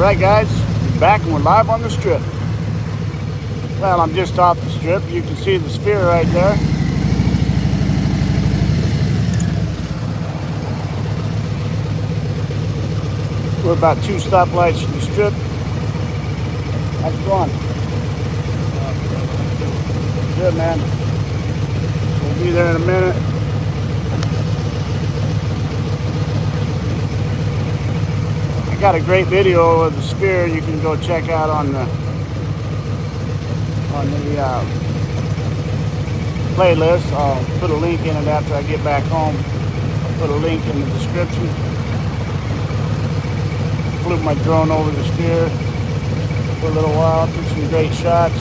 Alright guys, back and we're live on the strip. Well, I'm just off the strip. You can see the sphere right there. We're about 2 stoplights from the strip. How's it going? Good, man. We'll be there in a minute. I got a great video of the sphere you can go check out on the playlist. I'll put a link in it after I get back home. I'll put a link in the description. Flew my drone over the sphere for a little while, took some great shots.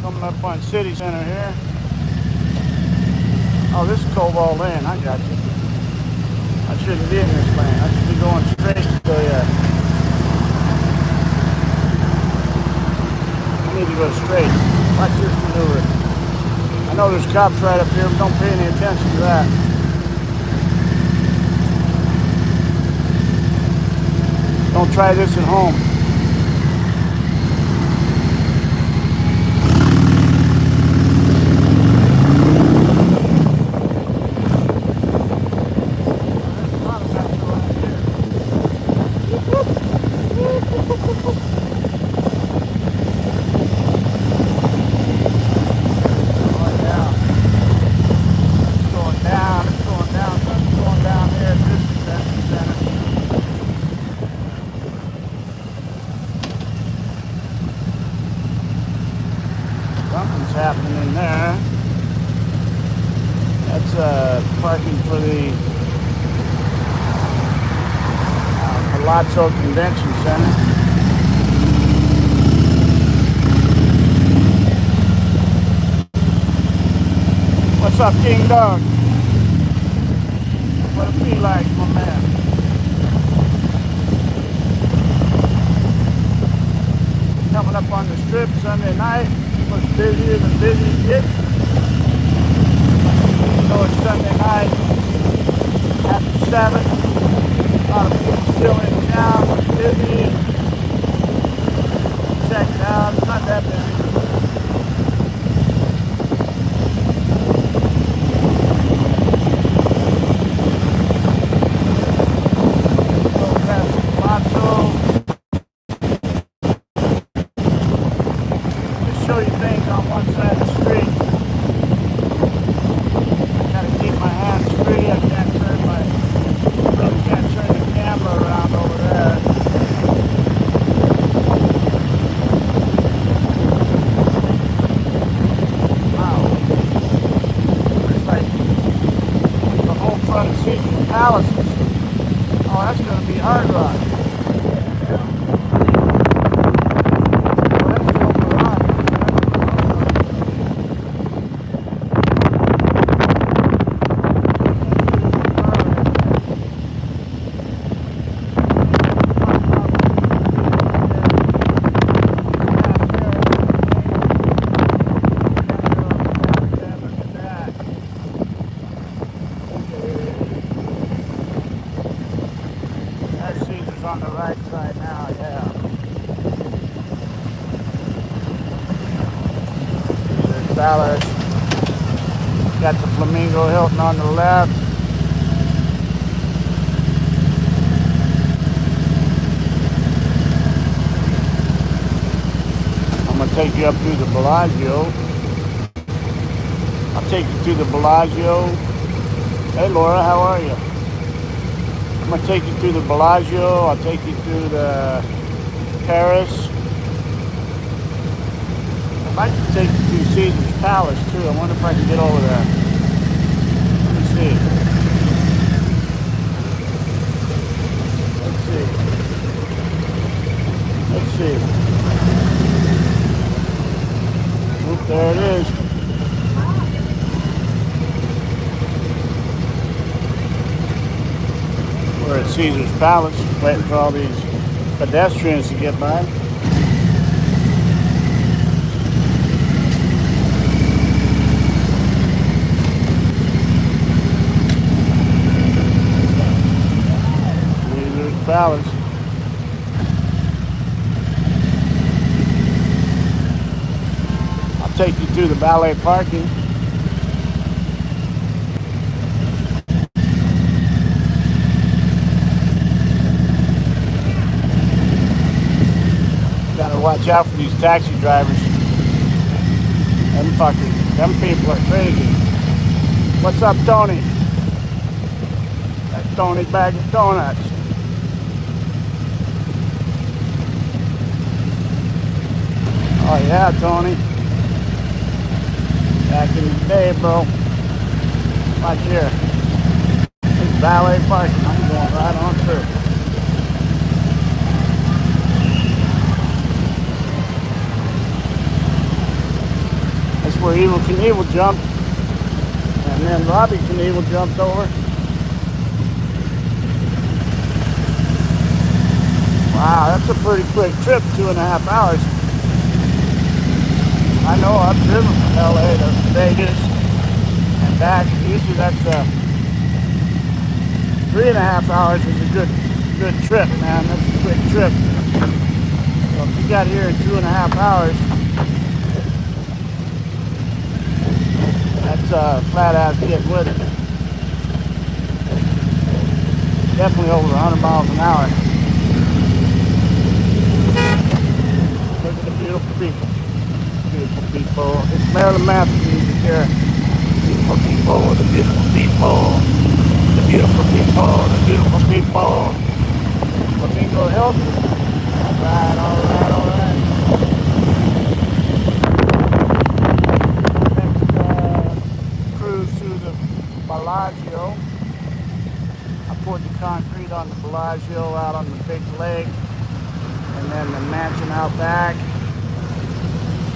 Coming up on City Center here. Oh, this is Cobalt Lane. I got you. I shouldn't be in this lane. I should be going straight to the... I need to go straight. Watch this maneuver. I know there's cops right up here, but don't pay any attention to that. Don't try this at home. Something's happening in there. That's parking for the Palazzo Convention Center. What's up, King Dog? What it be like, my man? Coming up on the strip Sunday night. Much busier than busy gets. So it's Sunday night after 7. A lot of people still in town. It's busy. Check it out. It's not that busy. Go past Palazzo. Show you things on one side of the street. Gotta keep my hands free. I can't turn the camera around over there. Wow. It's like the whole front of Caesar's Palaces. Oh, that's gonna be Hard Rock. on the right side now, yeah. Caesar's Palace. Got the Flamingo Hilton on the left. I'm going to take you up through the Bellagio. I'll take you through the Bellagio. Hey Laura, how are you? I'm going to take you through the Bellagio. I'll take you through the Paris. I'd like to take you through Caesar's Palace too. I wonder if I can get over there. Let me see. Let's see. Oop, there it is. We're at Caesar's Palace, waiting for all these pedestrians to get by. Caesar's Palace. I'll take you through the valet parking. Watch out for these taxi drivers. Them people are crazy. What's up, Tony? That's Tony's bag of donuts. Oh yeah, Tony. Back in the day, bro. Watch here. It's valet parking. I'm going right on through. Where Evel Knievel jumped, and then Robbie Knievel jumped over. Wow, that's a pretty quick trip, 2.5 hours. I know, I've driven from LA to Vegas and back. Usually that's 3.5 hours is a good trip, man. That's a quick trip. So if you got here in 2.5 hours, that's flat out getting with it. Definitely over 100 miles an hour. Look at the beautiful people. Beautiful people. It's Marilyn Manson music here. Beautiful people, the beautiful people. The beautiful people, the beautiful people. Flamingo Hilton. Alright, alright, alright. Bellagio. I poured the concrete on the Bellagio out on the big lake, and then the mansion out back.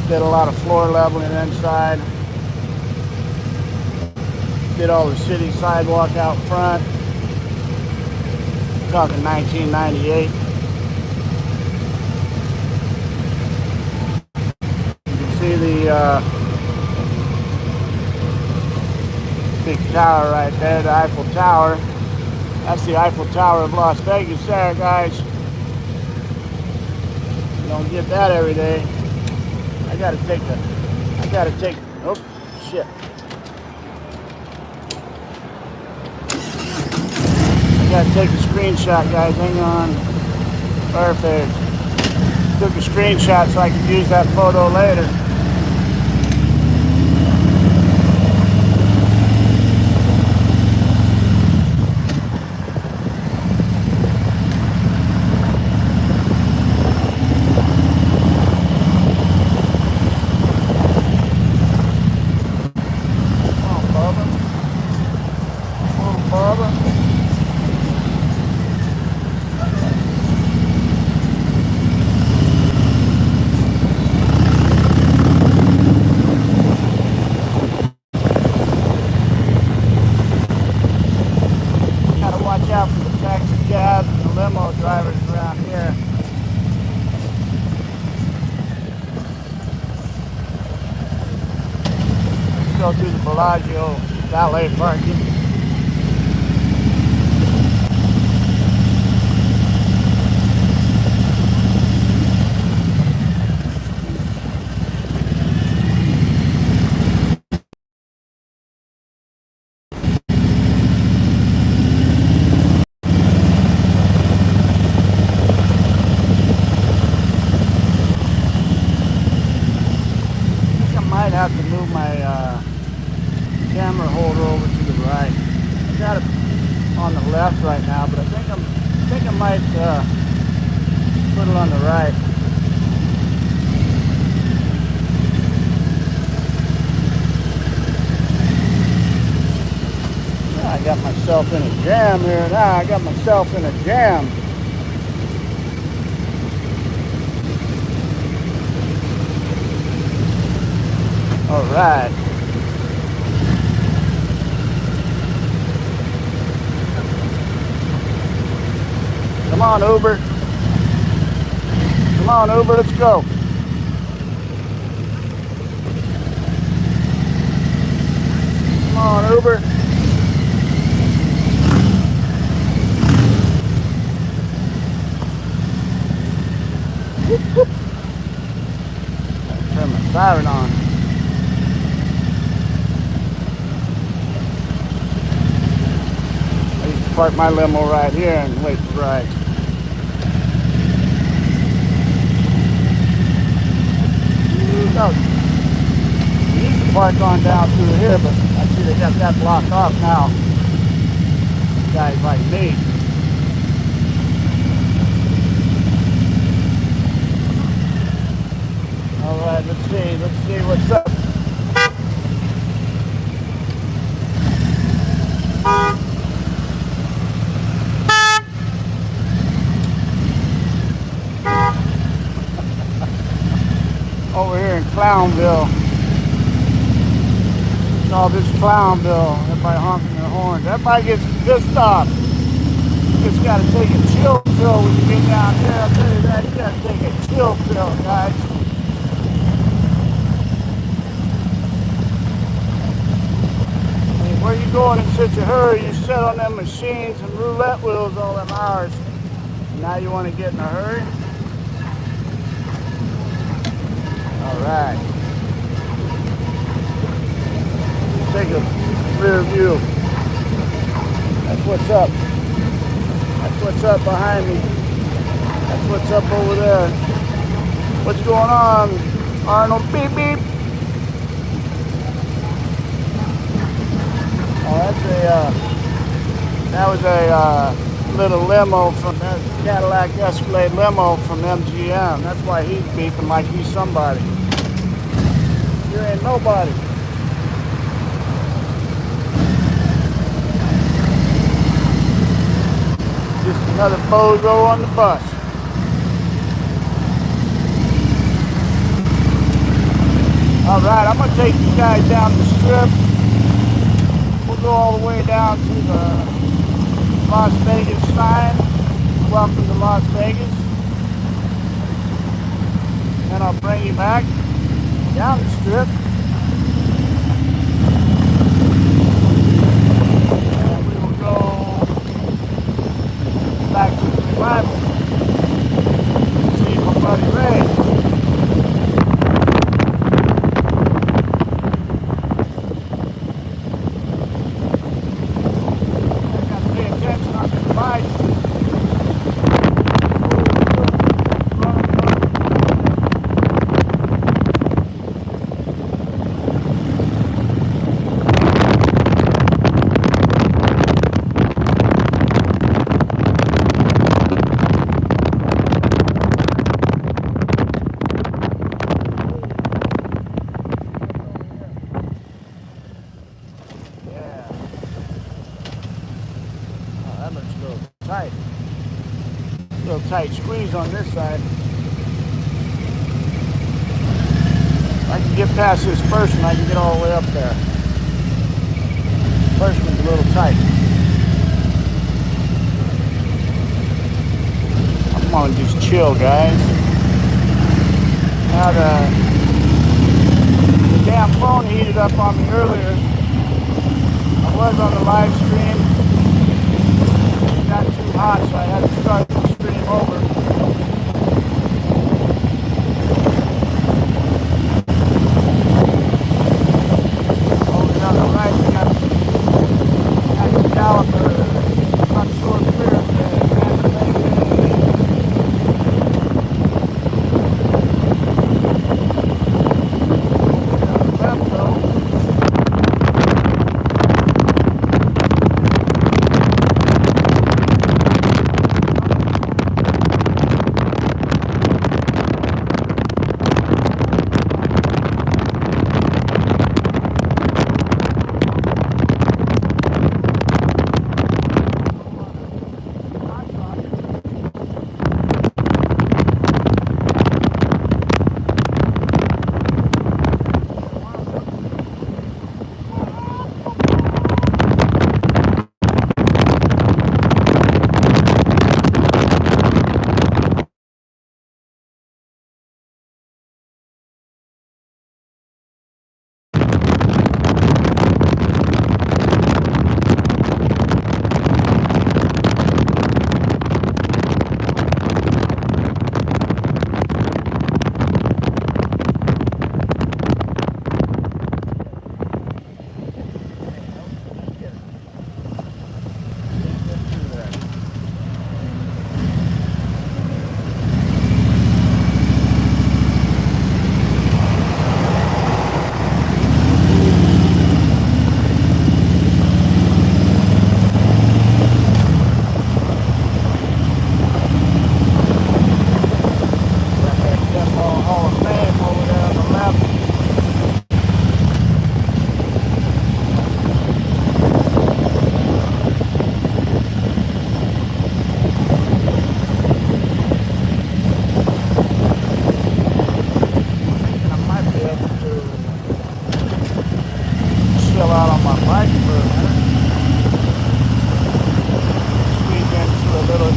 Did a lot of floor leveling inside. Did all the city sidewalk out front. Talking 1998. You can see the big tower right there, the Eiffel Tower. That's the Eiffel Tower of Las Vegas there, guys. You don't get that every day. I gotta take, oh, shit. I gotta take a screenshot, guys, hang on. Perfect. Took a screenshot so I could use that photo later. Go through the Bellagio valet parking. on the left right now, but I think I might put it on the right. Now I got myself in a jam here. Now I got myself in a jam. All right. Come on, Uber. Come on, Uber, let's go. Come on, Uber. Whoop, whoop. Turn my siren on. I used to park my limo right here and wait for rides. We used to park on down through here, but I see they got that blocked off now. Guys like me. All right, let's see what's up. Over here in Clownville. No, this is Clownville. Everybody honking their horns. Everybody gets pissed off. You just gotta take a chill pill when you get down here. I'll tell you that. You gotta take a chill pill, guys. I mean, where you going in such a hurry? You sit on them machines and roulette wheels all them hours. And now you want to get in a hurry? All right. Let's take a rear view. That's what's up. That's what's up behind me. That's what's up over there. What's going on, Arnold? Beep, beep. Oh, that was a little limo from that Cadillac Escalade limo from MGM. That's why he's beeping like he's somebody. You ain't nobody. Just another bozo on the bus. All right, I'm gonna take you guys down the strip. We'll go all the way down to the Las Vegas sign. Welcome to Las Vegas. And I'll bring you back down the strip. And we will go back to the revival. See my buddy Ray. I gotta pay attention on the divide. Tight squeeze on this side. I can get past this first one, I can get all the way up there. First one's a little tight. I'm gonna just chill, guys. Now the damn phone heated up on me earlier. I was on the live stream. It got too hot, so I had to start the stream over. Over on the right, we got the caliper, not short clear.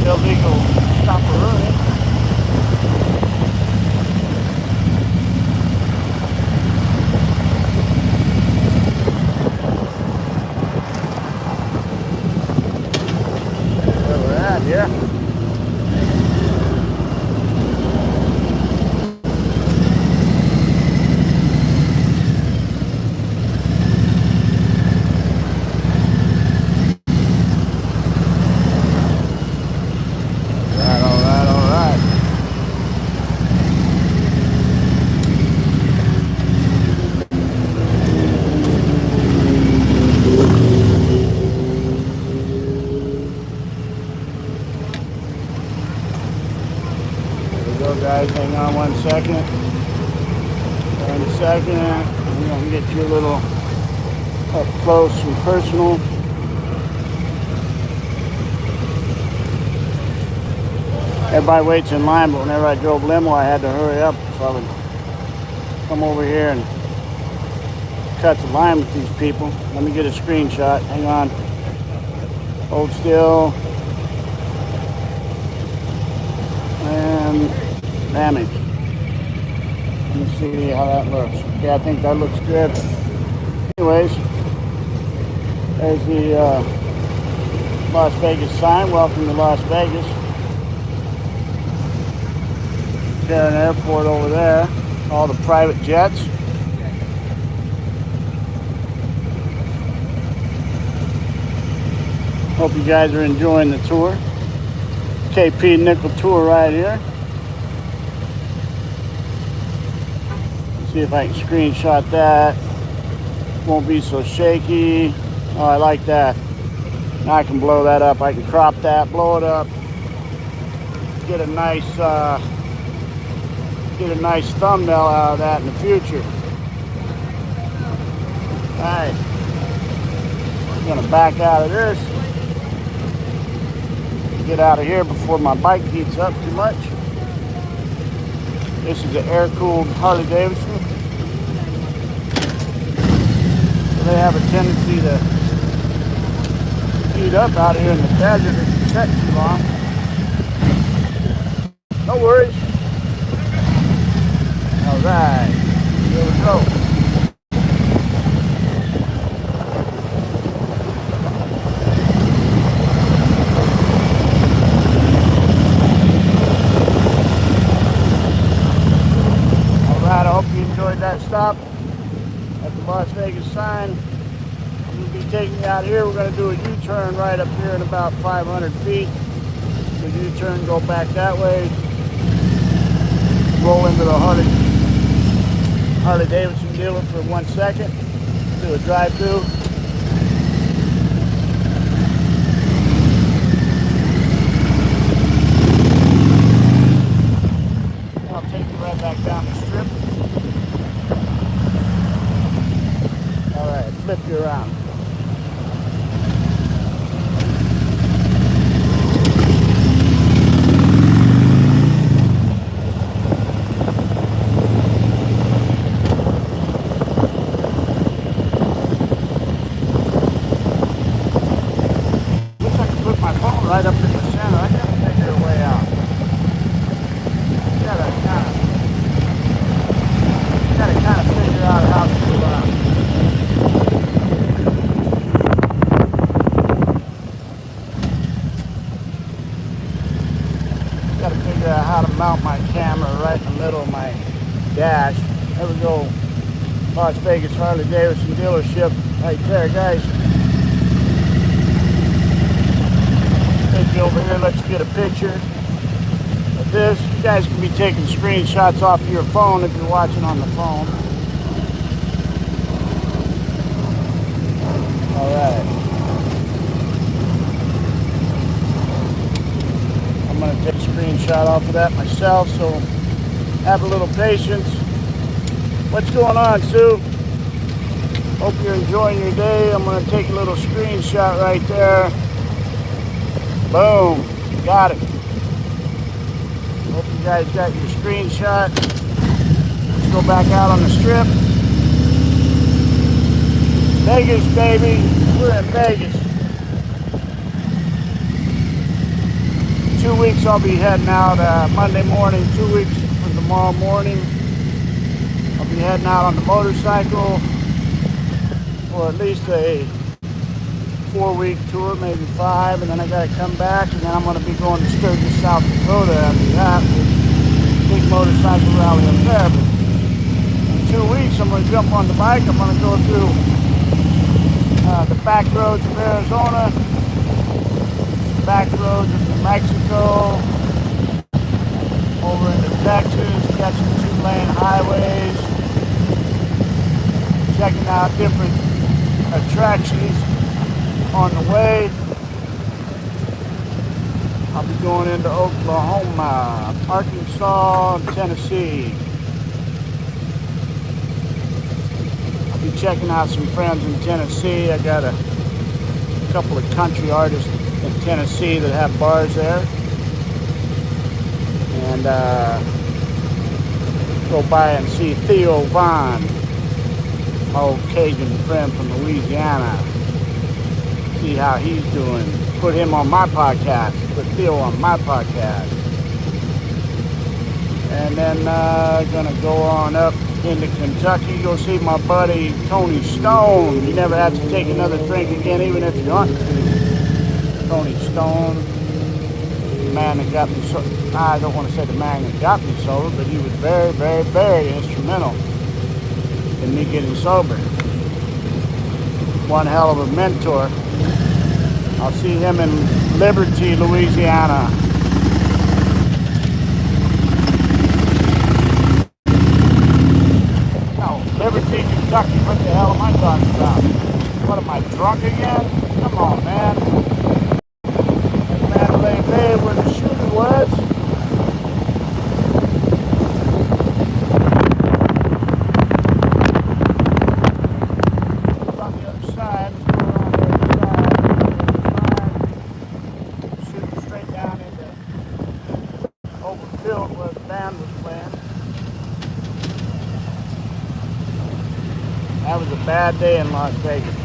illegal stopperoonie. Where we're at here. Guys, hang on 1 second. 1 second. I'm going to get you a little up close and personal. Everybody waits in line, but whenever I drove limo, I had to hurry up so I would come over here and cut the line with these people. Let me get a screenshot. Hang on. Hold still. And damage. Let me see how that looks. Yeah, I think that looks good. Anyways, there's the Las Vegas sign. Welcome to Las Vegas. There's an airport over there. All the private jets. Hope you guys are enjoying the tour. KP Nickel Tour right here. See if I can screenshot that. Won't be so shaky. Oh, I like that. Now I can blow that up. I can crop that, blow it up. Get a nice thumbnail out of that in the future. Alright. I'm gonna back out of this. Get out of here before my bike heats up too much. This is an air-cooled Harley-Davidson. So they have a tendency to heat up out here in the desert if you set too long. No worries. Alright, here we go. I hope you enjoyed that stop at the Las Vegas sign. I'm going to be taking you out here. We're going to do a U-turn right up here in about 500 feet. The U-turn, go back that way. Roll into the Harley-Davidson dealer for 1 second. Do a drive-through. I'll take you right back down the strip. Alright, flip you around. Wish I could put my phone right up in the center. I gotta figure a way out. Gotta kind of figure out how to how to mount my camera right in the middle of my dash. There we go. Las Vegas Harley-Davidson dealership right there, guys. Take you over here. Let's get a picture of this. You guys can be taking screenshots off of your phone if you're watching on the phone. All right. I'm going to take a screenshot off of that myself, so have a little patience. What's going on, Sue? Hope you're enjoying your day. I'm going to take a little screenshot right there. Boom. Got it. Hope you guys got your screenshot. Let's go back out on the strip. Vegas, baby. We're in Vegas. weeks I'll be heading out Monday morning, 2 weeks from tomorrow morning. I'll be heading out on the motorcycle for at least a 4-week tour, maybe 5, and then I got to come back, and then I'm going to be going to Sturgis, South Dakota after that. Big motorcycle rally up there. But in 2 weeks I'm going to jump on the bike. I'm going to go through the back roads of Arizona, back roads of New Mexico, over into Texas, catching 2-lane highways, checking out different attractions on the way. I'll be going into Oklahoma, Arkansas, and Tennessee. I'll be checking out some friends in Tennessee. I got a couple of country artists in Tennessee that have bars there. And go by and see Theo Vaughn, my old Cajun friend from Louisiana. See how he's doing. Put him on my podcast. Put Theo on my podcast. And then gonna go on up into Kentucky. Go see my buddy Tony Stone. You never have to take another drink again, even if you want to. Tony Stone, the man that got me sober. I don't want to say the man that got me sober, but he was very, very, very instrumental in me getting sober. One hell of a mentor. I'll see him in Liberty, Louisiana. No, Liberty, Kentucky. What the hell am I talking about? What, am I drunk again? Come on, man. Mandalay Bay, where the shooting was. It's on the other side. Where the band was playing. That was a bad day in Las Vegas.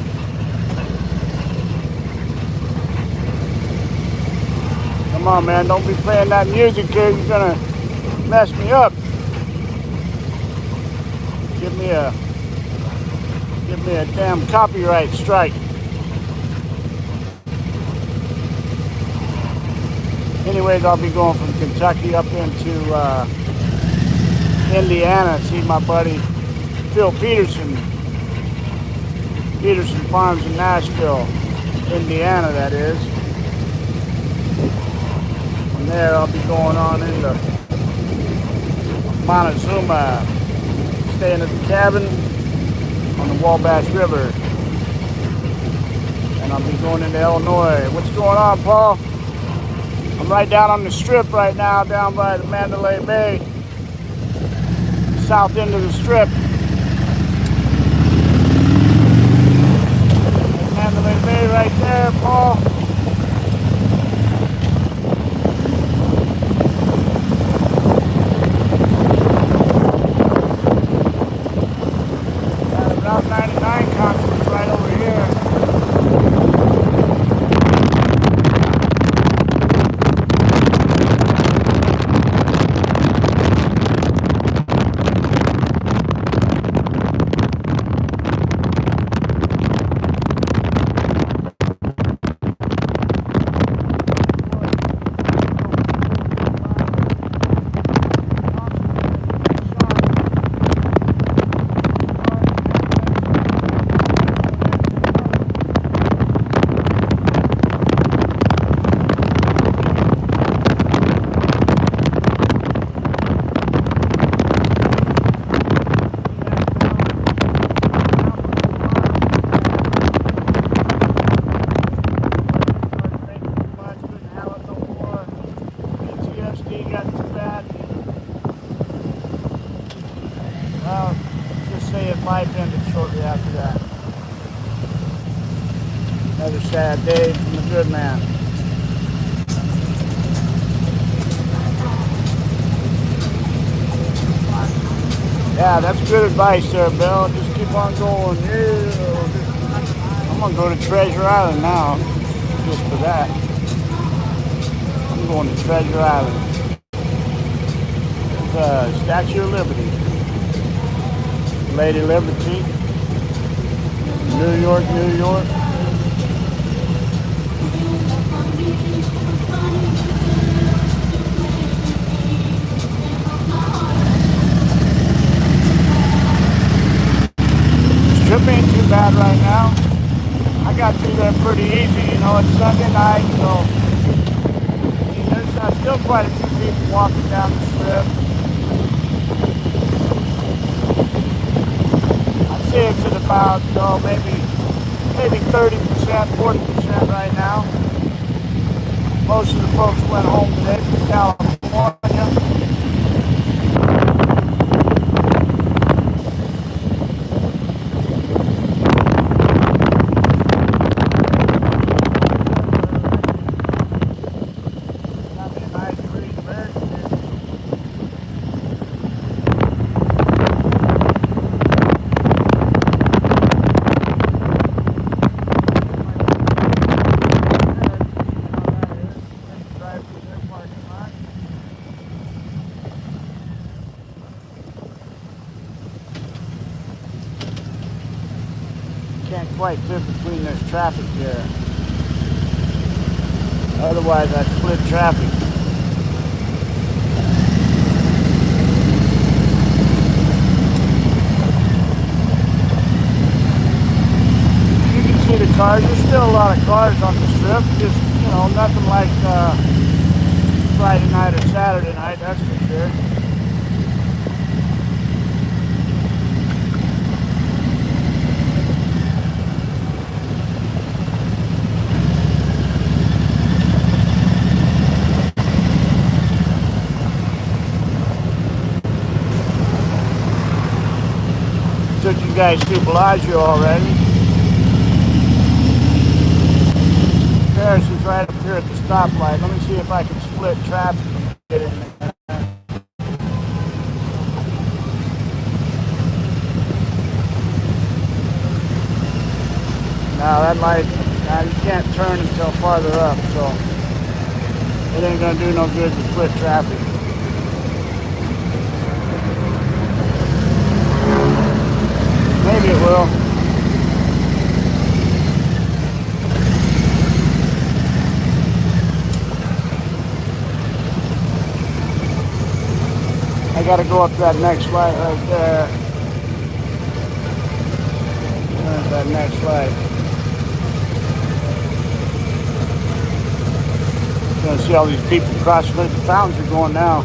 Come on, man, don't be playing that music here. You're gonna mess me up. Give me a damn copyright strike. Anyways, I'll be going from Kentucky up into Indiana, see my buddy Phil Peterson. Peterson Farms in Nashville, Indiana, that is. From there, I'll be going on into Montezuma, staying at the cabin on the Wabash River. And I'll be going into Illinois. What's going on, Paul? I'm right down on the strip right now, down by the Mandalay Bay, south end of the strip. There's Mandalay Bay right there, Paul. Got a Route 99 conference right over here. Well, just say his life ended shortly after that. Another sad day from the good man. Yeah, that's good advice there, Bill. Just keep on going. I'm going to go to Treasure Island now, just for that. I'm I'm going to Treasure Island. There's Statue of Liberty. Lady Liberty. New York, New York. Strip ain't too bad right now. I got through there pretty easy, you know, it's Sunday night, so there's still quite a few people walking down the strip. I'd say it's at about, maybe 30%, 40% right now. Most of the folks went home today from California. Can't quite fit between there's traffic there. Otherwise I'd split traffic. You can see the cars. There's still a lot of cars on the strip. Just, you know, nothing like Friday night or Saturday night, that's for sure. Took you guys to Bellagio already. Paris is right up here at the stoplight. Let me see if I can split traffic and get in there. Now that light, now you can't turn until farther up, so it ain't gonna do no good to split traffic. Maybe it will. I gotta go up that next light right there. Turn that next light. You're gonna see all these people crossing. The fountains are going now.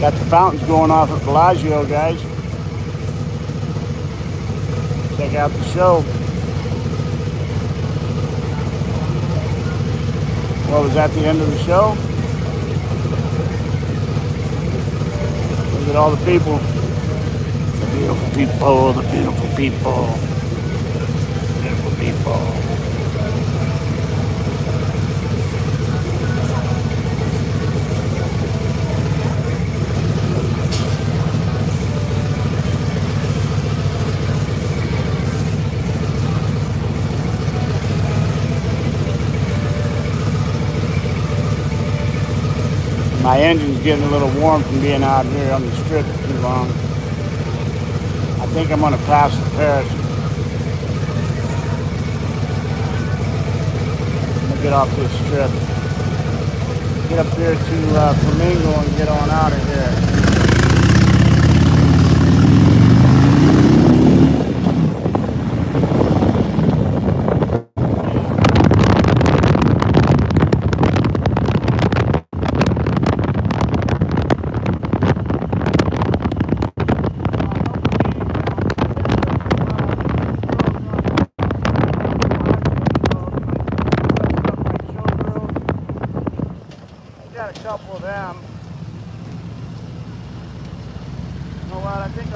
Got the fountains going off at Bellagio, guys. Check out the show. Well, was that the end of the show? Look at all the people. The beautiful people, the beautiful people. Beautiful people. My engine's getting a little warm from being out here on the strip too long. I think I'm going to pass the Paris. I'm going to get off this strip. Get up here to Flamingo and get on out of here. Got a couple of them. You know what? I think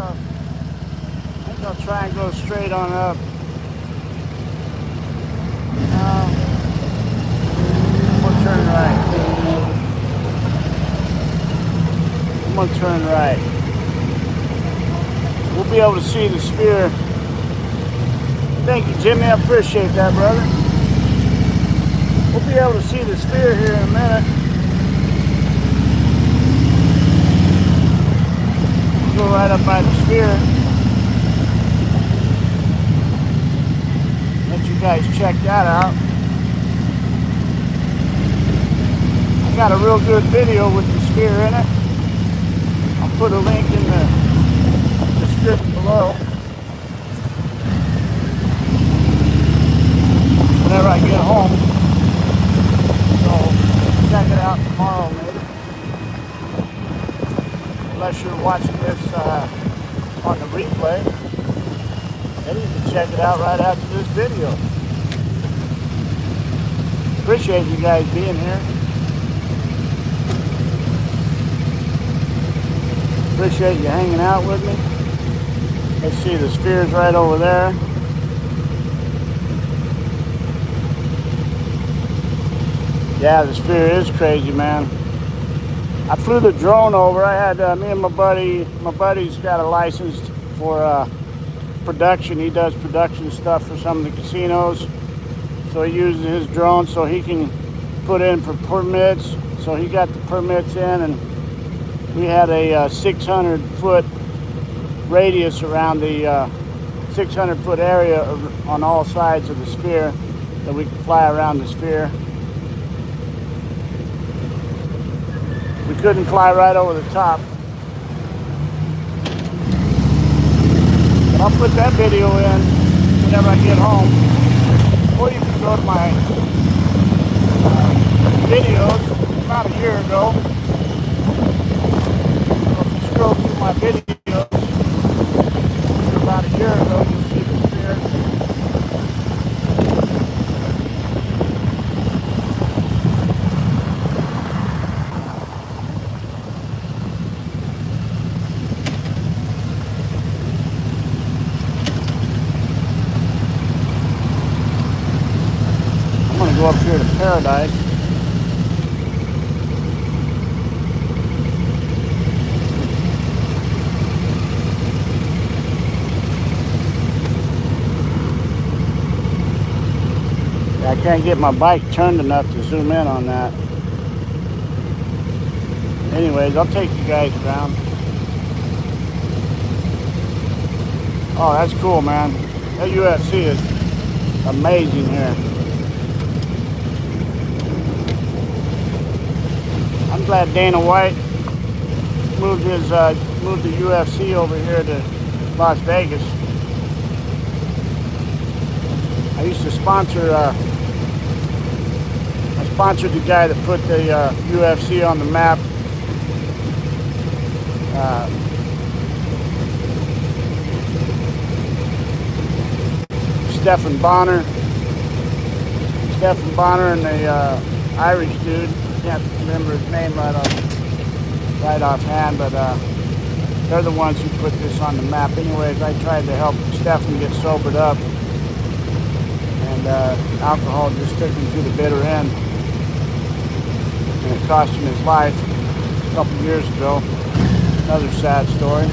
I'll try and go straight on up. We'll turn right. I'm gonna turn right. We'll be able to see the sphere. Thank you, Jimmy. I appreciate that, brother. We'll be able to see the sphere here in a minute. Go right up by the sphere. Let you guys check that out. I got a real good video with the sphere in it. I'll put a link in the description below. Whenever I get home. So check it out tomorrow maybe. Unless you're watching this on the replay, then you can check it out right after this video. Appreciate you guys being here. Appreciate you hanging out with me. Let's see, the sphere's right over there. Yeah, the sphere is crazy, man. I flew the drone over. I had me and my buddy's got a license for production. He does production stuff for some of the casinos. So he uses his drone so he can put in for permits. So he got the permits in, and we had a 600-foot radius around the 600-foot area on all sides of the sphere that we could fly around the sphere. We couldn't fly right over the top. But I'll put that video in whenever I get home. Or you can go to my videos about a year ago. So if you scroll through my videos about a year ago, you'll see the sphere. Go up here to Paradise. Yeah, I can't get my bike turned enough to zoom in on that. Anyways, I'll take you guys around. Oh, that's cool, man. That UFC is amazing here. I'm glad Dana White moved the UFC over here to Las Vegas. I used to sponsor. I sponsored the guy that put the UFC on the map. Stephen Bonner and the Irish dude. Can't remember his name right offhand, but they're the ones who put this on the map. Anyways, I tried to help Stephen get sobered up, and alcohol just took him to the bitter end, and it cost him his life a couple years ago. Another sad story.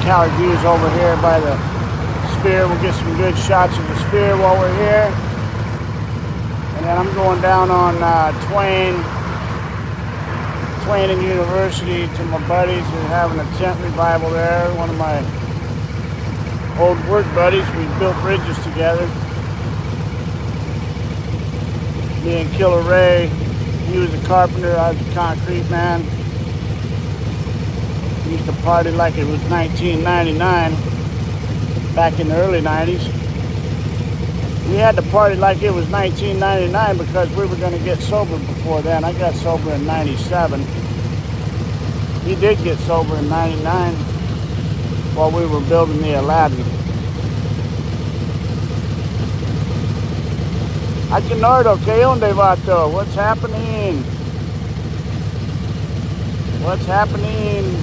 Howard views over here by the sphere. We'll get some good shots of the sphere while we're here. And then I'm going down on Twain and University to my buddies who are having a tent revival there. One of my old work buddies. We built bridges together. Me and Killer Ray. He was a carpenter, I was a concrete man. We used to party like it was 1999. back in the early 90s. We had to party like it was 1999 because we were going to get sober before then. I got sober in 97. He did get sober in 99 while we were building the Aladdin. Aguinaldo, ¿qué onda, vato? What's happening? What's happening?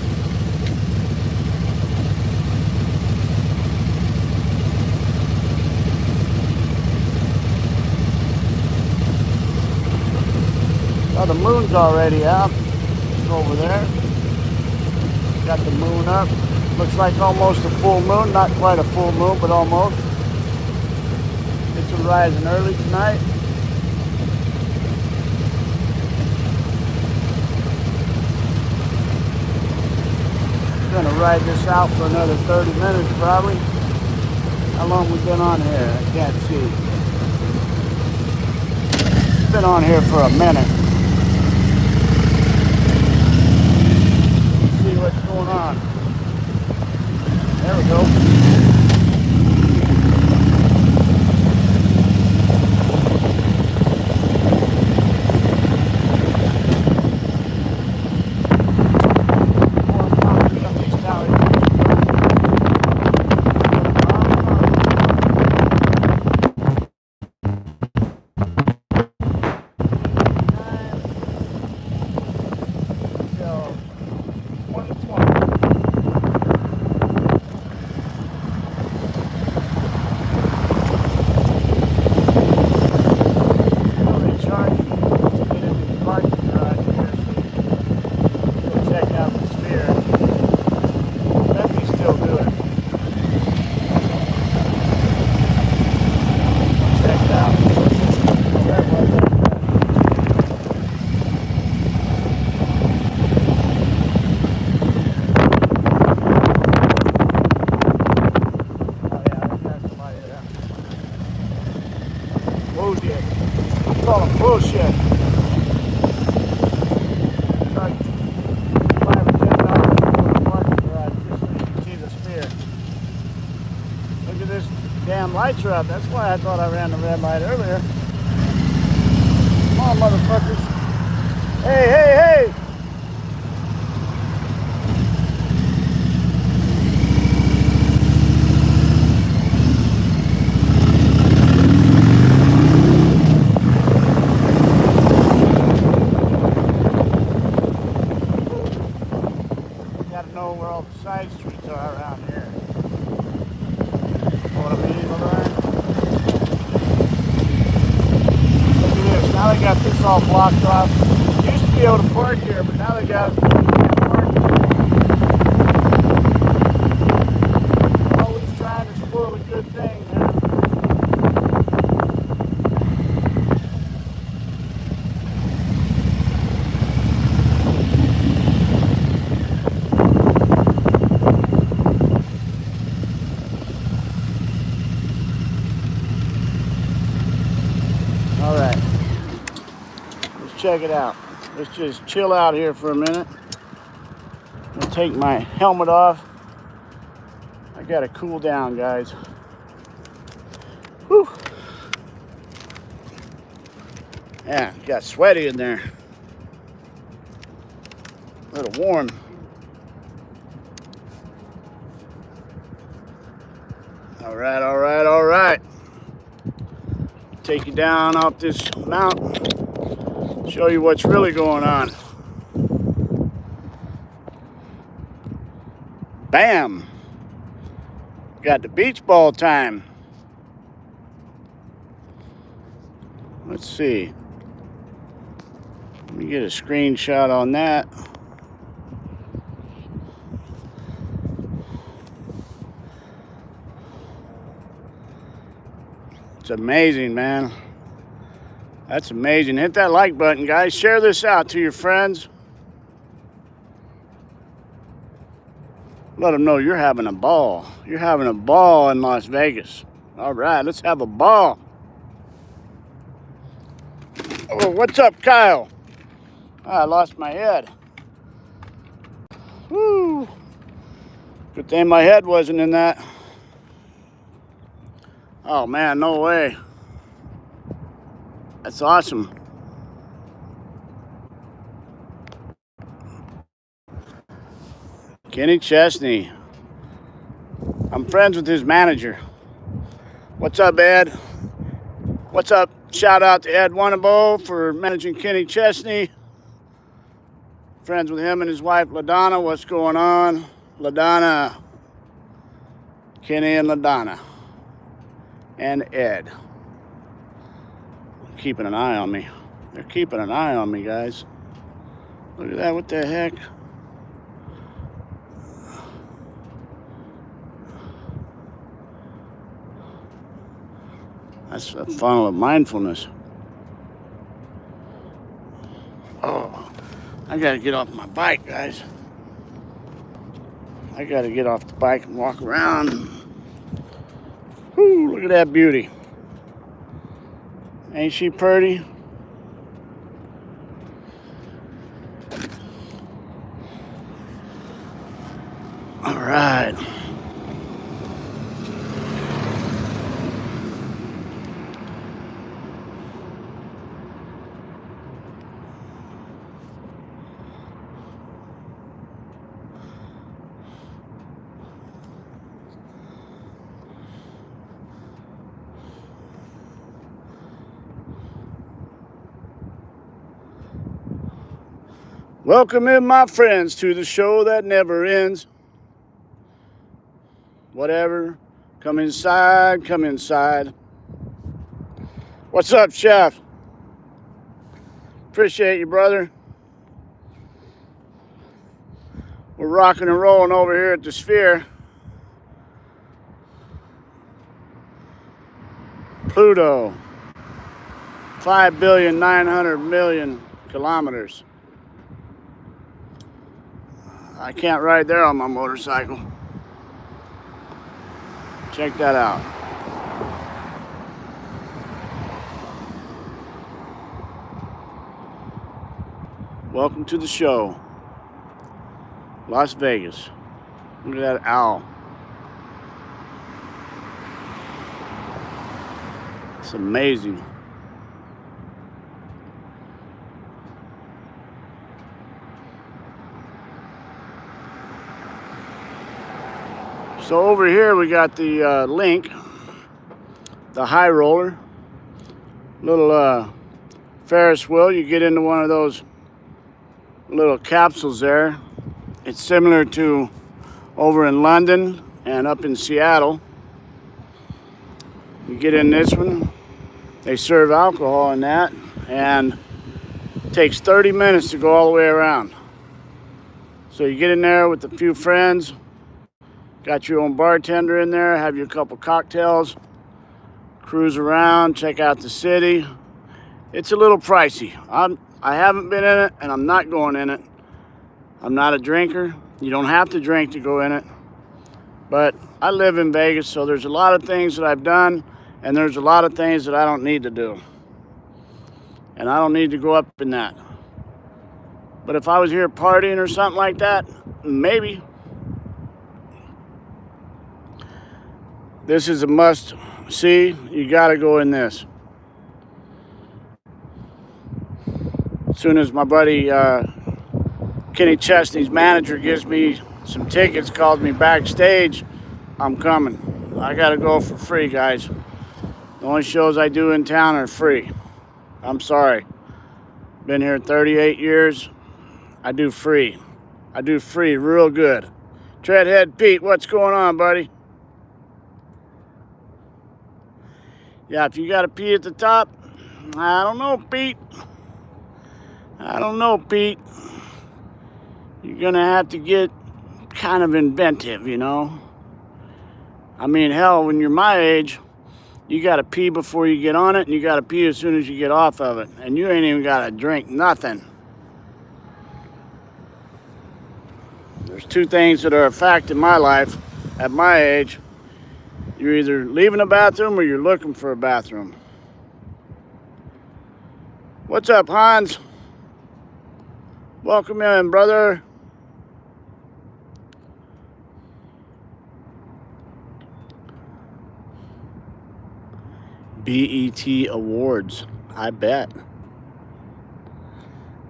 Oh, the moon's already out. It's over there. Got the moon up. Looks like almost a full moon. Not quite a full moon, but almost. It's rising early tonight. Gonna ride this out for another 30 minutes probably. How long we been on here? I can't see. Been on here for a minute. Let's see what's going on. There we go. Bullshit. Charge $5 or $10 for the parking garage just so you can see the sphere. Look at this damn lights are out. That's why I thought I ran the red light earlier. Come on, motherfuckers. Hey, hey, hey! Where all the side streets are around here. Know what I mean, Laverne? Look at this. Now they got this all blocked off. Used to be able to park here, but now they got parking. Always trying to spoil a good thing, man. Check it out. Let's just chill out here for a minute. I'm gonna take my helmet off. I gotta cool down, guys. Whew. Yeah, got sweaty in there. A little warm. All right, all right, all right. Take you down off this mountain. Show you what's really going on. Bam! Got the beach ball time. Let's see. Let me get a screenshot on that. It's amazing, man. That's amazing. Hit that like button, guys. Share this out to your friends. Let them know you're having a ball. You're having a ball in Las Vegas. All right, let's have a ball. Oh, what's up, Kyle? I lost my head. Woo. Good thing my head wasn't in that. Oh man, no way. That's awesome. Kenny Chesney. I'm friends with his manager. What's up, Ed? What's up? Shout out to Ed Wannabo for managing Kenny Chesney. Friends with him and his wife, LaDonna. What's going on? LaDonna. Kenny and LaDonna. And Ed. Keeping an eye on me. They're keeping an eye on me, guys. Look at that. What the heck? That's a funnel of mindfulness. Oh, I gotta get off my bike, guys. I gotta get off the bike and walk around. Whoo, look at that beauty. Ain't she pretty? All right. Welcome in, my friends, to the show that never ends. Whatever. Come inside, come inside. What's up, Chef? Appreciate you, brother. We're rocking and rolling over here at the Sphere. Pluto. 5,900,000,000 kilometers. I can't ride there on my motorcycle. Check that out. Welcome to the show. Las Vegas. Look at that owl. It's amazing. So over here we got the Link, the high roller, little Ferris wheel. You get into one of those little capsules there. It's similar to over in London and up in Seattle. You get in this one. They serve alcohol in that, and it takes 30 minutes to go all the way around. So you get in there with a few friends. Got your own bartender in there, have you a couple cocktails, cruise around, check out the city. It's a little pricey. I haven't been in it, and I'm not going in it. I'm not a drinker. You don't have to drink to go in it. But I live in Vegas, so there's a lot of things that I've done, and there's a lot of things that I don't need to do. And I don't need to go up in that. But if I was here partying or something like that, maybe. This is a must see. You gotta go in this. As soon as my buddy Kenny Chesney's manager gives me some tickets, calls me backstage, I'm coming. I gotta go for free, guys. The only shows I do in town are free. I'm sorry. Been here 38 years. I do free. I do free real good. Treadhead Pete, what's going on, buddy? Yeah, if you got to pee at the top, I don't know, Pete. I don't know, Pete. You're going to have to get kind of inventive, you know. I mean, hell, when you're my age, you got to pee before you get on it, and you got to pee as soon as you get off of it. And you ain't even got to drink nothing. There's two things that are a fact in my life at my age. You're either leaving a bathroom or you're looking for a bathroom. What's up, Hans? Welcome in, brother. BET Awards. I bet.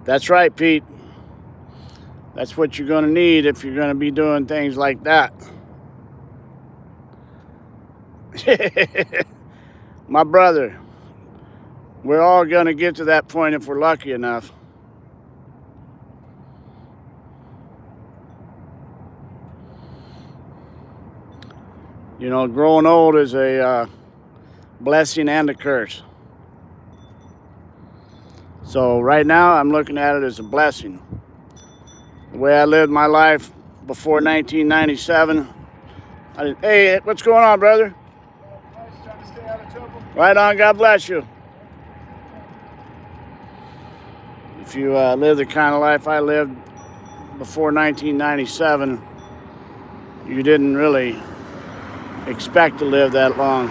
That's right, Pete. That's what you're going to need if you're going to be doing things like that. My brother, we're all going to get to that point if we're lucky enough. You know, growing old is a blessing and a curse. So right now, I'm looking at it as a blessing. The way I lived my life before 1997. Hey, what's going on, brother? Trying to stay out of trouble. Right on, God bless you. If you live the kind of life I lived before 1997, you didn't really expect to live that long.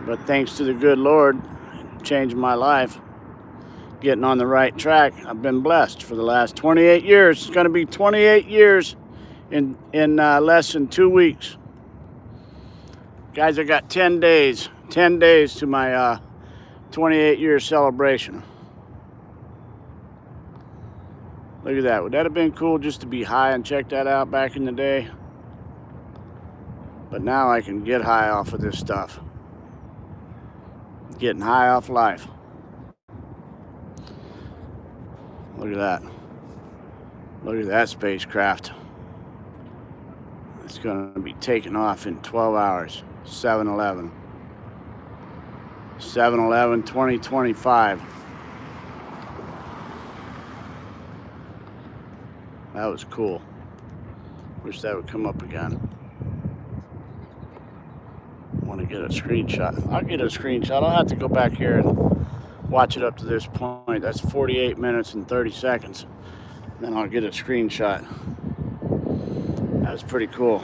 But thanks to the good Lord changing my life, getting on the right track, I've been blessed for the last 28 years. It's going to be 28 years in less than 2 weeks. Guys, I got 10 days to my 28-year celebration. Look at that. Would that have been cool just to be high and check that out back in the day? But now I can get high off of this stuff. Getting high off life. Look at that. Look at that spacecraft. It's going to be taking off in 12 hours. 7/11. 7/11/2025. That was cool. Wish that would come up again. Want to get a screenshot. I'll get a screenshot. I'll have to go back here and watch it up to this point. That's 48 minutes and 30 seconds. Then I'll get a screenshot. That was pretty cool.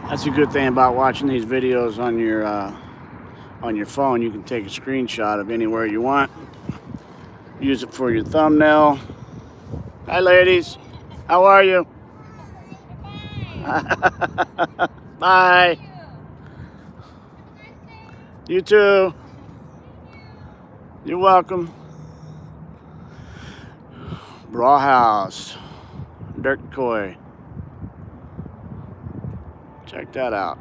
That's a good thing about watching these videos on your phone. You can take a screenshot of anywhere you want. Use it for your thumbnail. Hi, ladies. How are you? Bye. You too. You're welcome. Bra House. Dirt Koi. Check that out.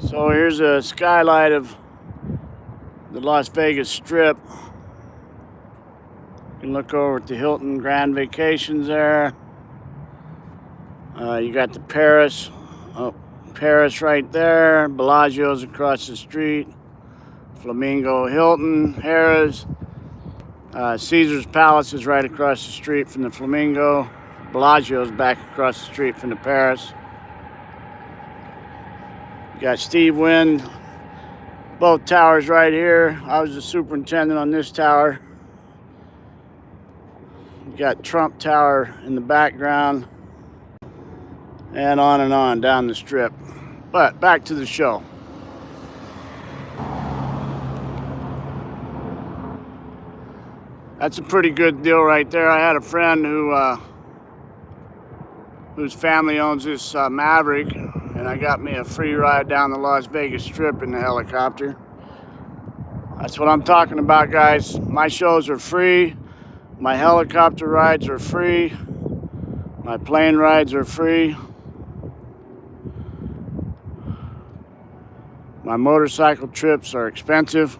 So here's a skylight of the Las Vegas Strip. You can look over at the Hilton Grand Vacations there. You got the Paris right there. Bellagio's across the street. Flamingo, Hilton, Harrah's. Caesar's Palace is right across the street from the Flamingo. Bellagio's back across the street from the Paris. You got Steve Wynn, both towers right here. I was the superintendent on this tower. You got Trump Tower in the background. And on down the strip. But back to the show. That's a pretty good deal right there. I had a friend whose family owns this Maverick, and I got me a free ride down the Las Vegas Strip in the helicopter. That's what I'm talking about, guys. My shows are free. My helicopter rides are free. My plane rides are free. My motorcycle trips are expensive.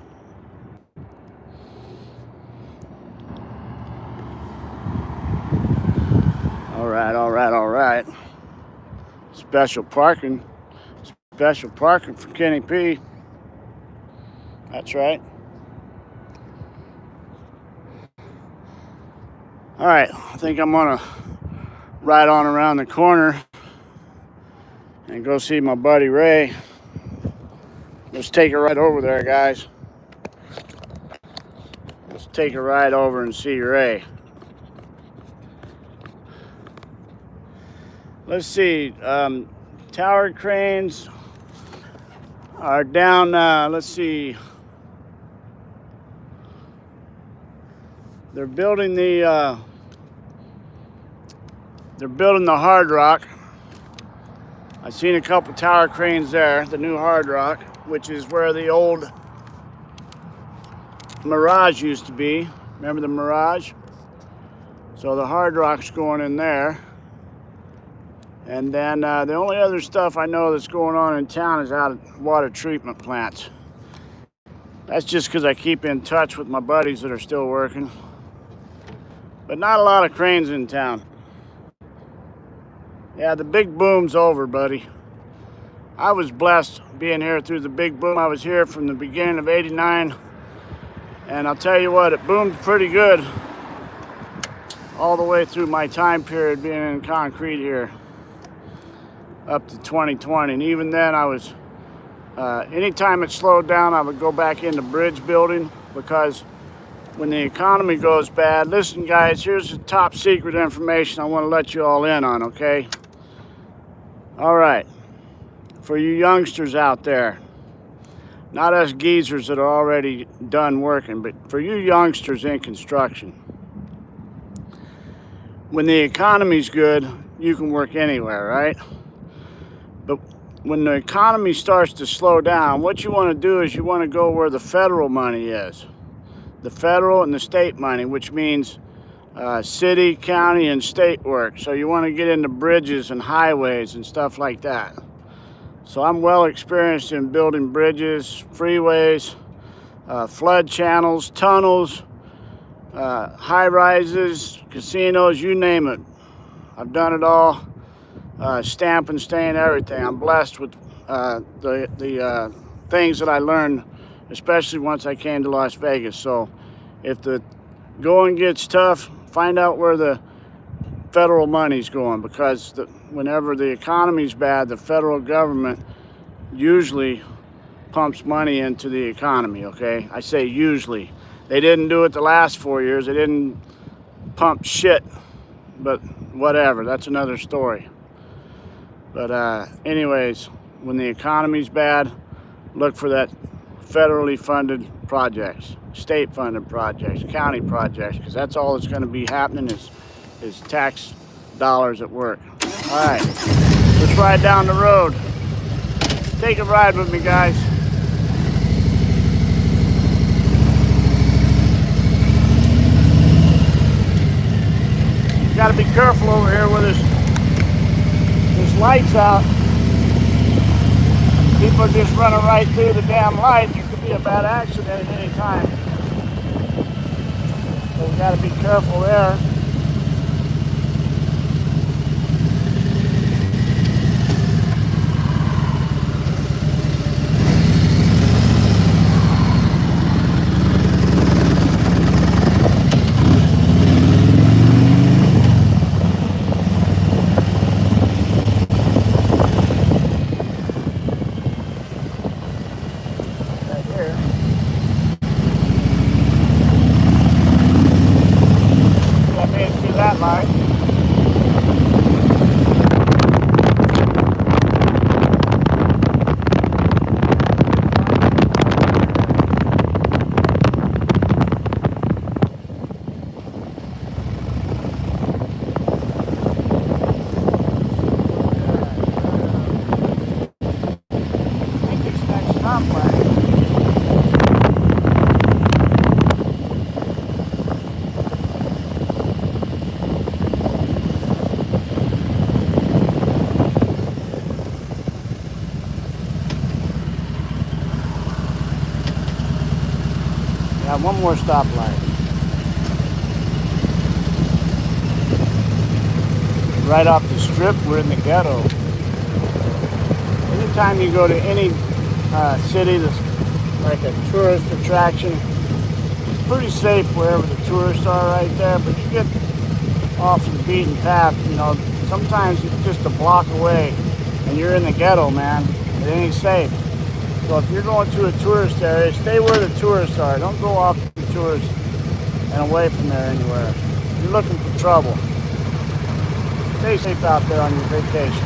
All right. Special parking for Kenny P. That's right. All right, I think I'm gonna ride on around the corner and go see my buddy Ray. Let's take a ride over there, guys. Let's take a ride over and see Ray. Let's see, tower cranes are down, let's see, They're building the Hard Rock. I've seen a couple tower cranes there, the new Hard Rock, which is where the old Mirage used to be. Remember the Mirage? So the Hard Rock's going in there. And then the only other stuff I know that's going on in town is out at water treatment plants. That's just because I keep in touch with my buddies that are still working. But not a lot of cranes in town. Yeah, the big boom's over, buddy. I was blessed being here through the big boom. I was here from the beginning of '89. And I'll tell you what, it boomed pretty good all the way through my time period being in concrete here up to 2020. And even then I was, anytime it slowed down, I would go back into bridge building, because when the economy goes bad, listen guys, here's the top secret information I want to let you all in on, okay? All right, for you youngsters out there, not us geezers that are already done working, but for you youngsters in construction, when the economy's good, you can work anywhere, right? But when the economy starts to slow down, what you want to do is you want to go where the federal money is. The federal and the state money, which means city, county, and state work. So you want to get into bridges and highways and stuff like that. So I'm well experienced in building bridges, freeways, flood channels, tunnels, high rises, casinos, you name it. I've done it all. Stamp and stain, everything. I'm blessed with the things that I learned, especially once I came to Las Vegas. So if the going gets tough, find out where the federal money's going, because whenever the economy's bad, the federal government usually pumps money into the economy, okay? I say usually. They didn't do it the last 4 years. They didn't pump shit, but whatever, that's another story. But anyways, when the economy's bad, look for that federally funded projects, state funded projects, county projects, because that's all that's going to be happening is tax dollars at work. All right, let's ride down the road. Take a ride with me, guys. You got to be careful over here where there's lights out. People are just running right through the damn light. There could be a bad accident at any time. So we got to be careful there. That light. I think this next stoplight. Yeah, one more stoplight. Right off the strip, we're in the ghetto. Anytime you go to any city that's like a tourist attraction, it's pretty safe wherever the tourists are right there, but you get off the beaten path, you know, sometimes it's just a block away and you're in the ghetto, man. It ain't safe. So if you're going to a tourist area, stay where the tourists are. Don't go off the tourists and away from there anywhere. You're looking for trouble. Stay safe out there on your vacation.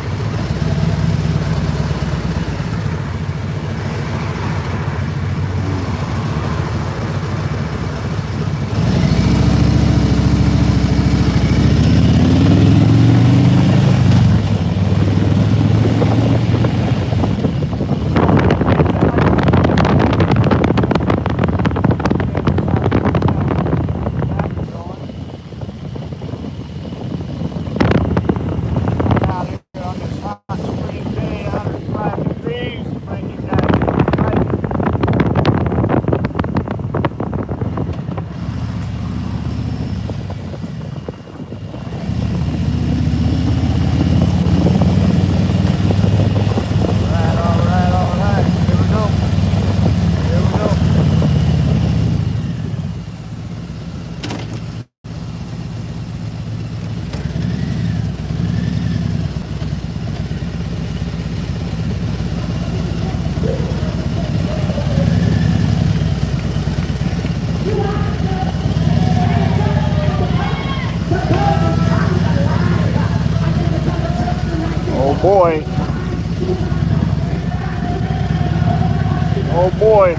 boy. Oh boy.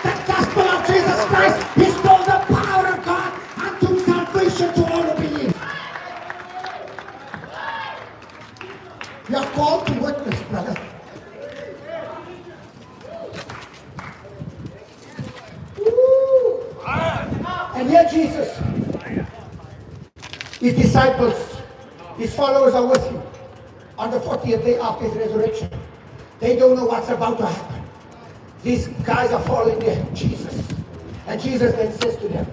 The gospel of Jesus Christ is called the power of God unto salvation to all who believe. You are called to witness, brother. Woo. And here Jesus, his disciples, his followers are with him on the 40th day after his resurrection. They don't know what's about to happen. These guys are following Jesus. And Jesus then says to them,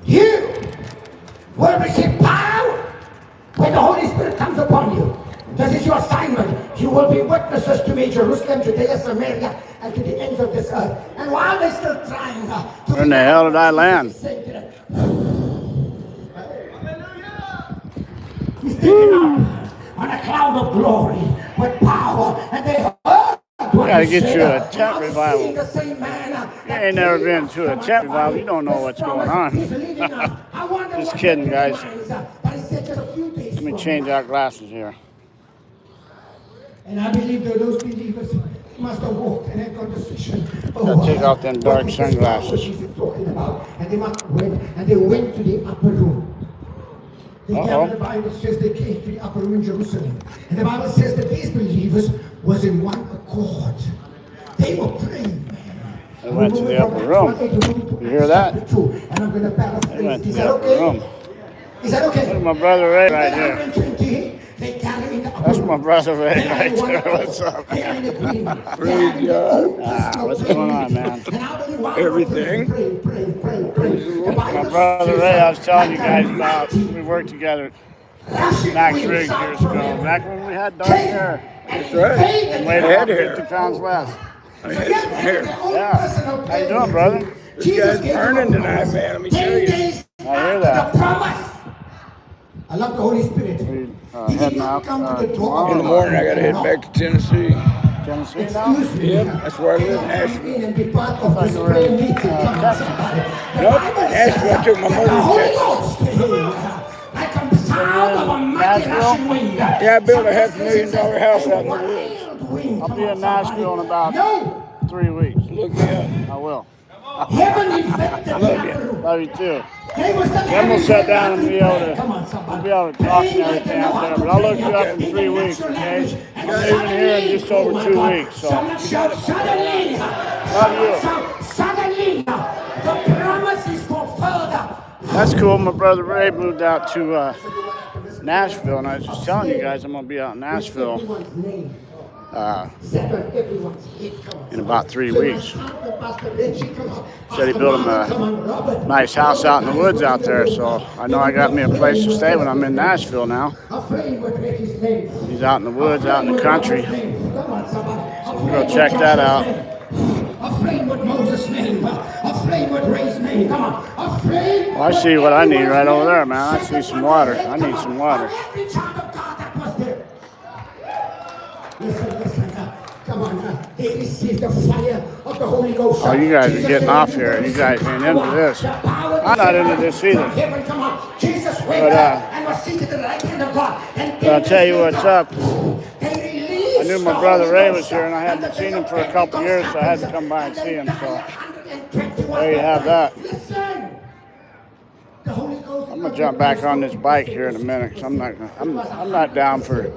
you will receive power when the Holy Spirit comes upon you. This is your assignment. You will be witnesses to me, Jerusalem, Judea, Samaria, and to the ends of this earth. And while they're still trying Where in the hell did I land? He's taken up on a cloud of glory with power, and they heard what Gotta he get said. you a Now tent they revival. see the same man You ain't never been to a tent revival. You don't know what's going on. Just kidding, guys. Let me change our glasses here. And I believe that those believers must have walked and had conversation. Gotta take off them dark sunglasses. And they went to the upper room. The Bible says they came to the upper room in Jerusalem. And the Bible says that these believers was in one accord. They were praying, man. They went to the upper room. You hear that? And I'm going to paraphrase. They went to Is the that upper okay? room. Is that okay? That's my brother Ray right here. 120, they gather in the upper That's room. my brother Ray They are right in one there. accord. What's up? They are in agreement. Praise God. What's going on, man? Everything. My brother Ray, I was telling you guys about, we worked together Max Riggs years ago, back when we had dark hair. That's right. And weighed about 50 pounds less. I had some hair. Yeah. How you doing, brother? This guy's burning tonight, man. Let me tell you. I hear that. I love the Holy Spirit. We heading out tomorrow. In the morning, I got to head back to Tennessee. Tennessee now? Excuse me. Yep, that's where I live, Nashville. And be part of this prayer meeting. Come on, somebody. Nope, Nashville. I took my mother to Texas. Like a sound of a mighty rushing wind. Yeah, I built a $500,000 house out in the woods. I'll be in Nashville in about 3 weeks. Look me up. I will. Heaven infected the Love you too. Then Then we'll sit down and be able to talk and Pray like everything they out know there. how But to I'll look pray. you up in 3 weeks, okay? I'm leaving here in just over 2 weeks, so. Suddenly, the promise is fulfilled. That's cool. My brother Ray moved out to Nashville, and I was just telling you guys I'm going to be out in Nashville in about 3 weeks. Said he built him a nice house out in the woods out there, so I know I got me a place to stay when I'm in Nashville now. He's out in the woods, out in the country. So we'll go check that out. Well, I see what I need right over there, man. I see some water. I need some water. Come on, they received the fire of the Holy Ghost. Oh, you guys are getting off here. You guys ain't into this. I'm not into this either. But I'll tell you what's up. I knew my brother Ray was here, and I hadn't seen him for a couple years, so I had to come by and see him. So there you have that. I'm gonna jump back on this bike here in a minute, 'cause I'm not down for.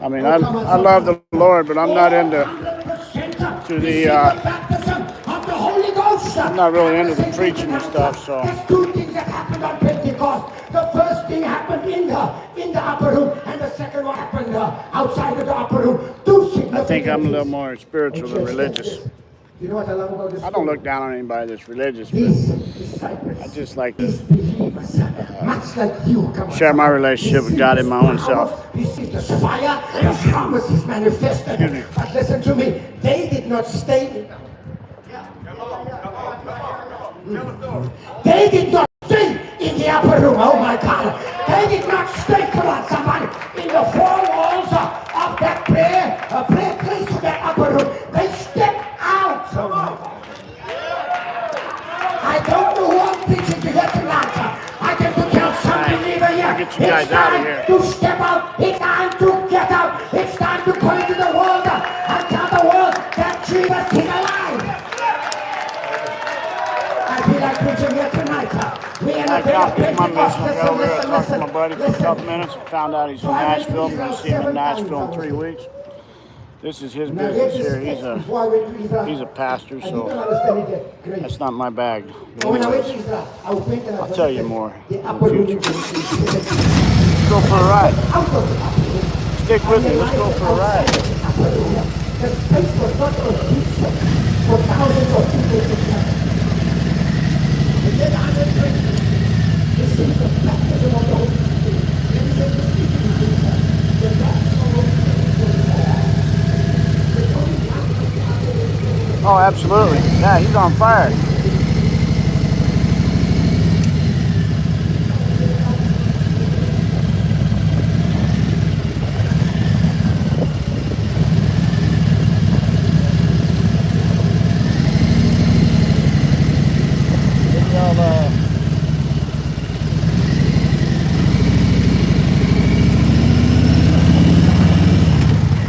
I mean, I love the Lord, but I'm not into the. I'm not really into the preaching and stuff. So. There's two things that happened on Pentecost. The first thing happened in the upper room, and the second one happened outside of the upper room. I think I'm a little more spiritual than religious. You know what I love about this? I don't look down on anybody that's religious, but I just like to share my relationship with God in my own self. The fire, the promise is manifested. But listen to me, they did not stay. They did not stay in the upper room. Oh my God. They did not stay, come on somebody, in the four walls of that prayer place of that upper room. They stepped out. Oh my God. I don't know who I'm preaching to here tonight. I can put down some believer here. to step up. It's time to get up. It's time to come into the world and tell the world that Jesus is alive. I feel like preaching here tonight. We in a day of Pentecost. I got over there, talked to my buddy for a couple minutes. Found out he's in Nashville. I'm going to see him in Nashville in 3 weeks. This is his business here. He's a pastor, so that's not my bag. I'll tell you more in the future. Let's go for a ride. Stick with me. Let's go for a ride. The space was not for thousands of people to come. And then I was receive the baptism of the Holy Spirit. Let me say this to you, the baptism of the Holy Spirit. Oh, absolutely. Yeah, he's on fire.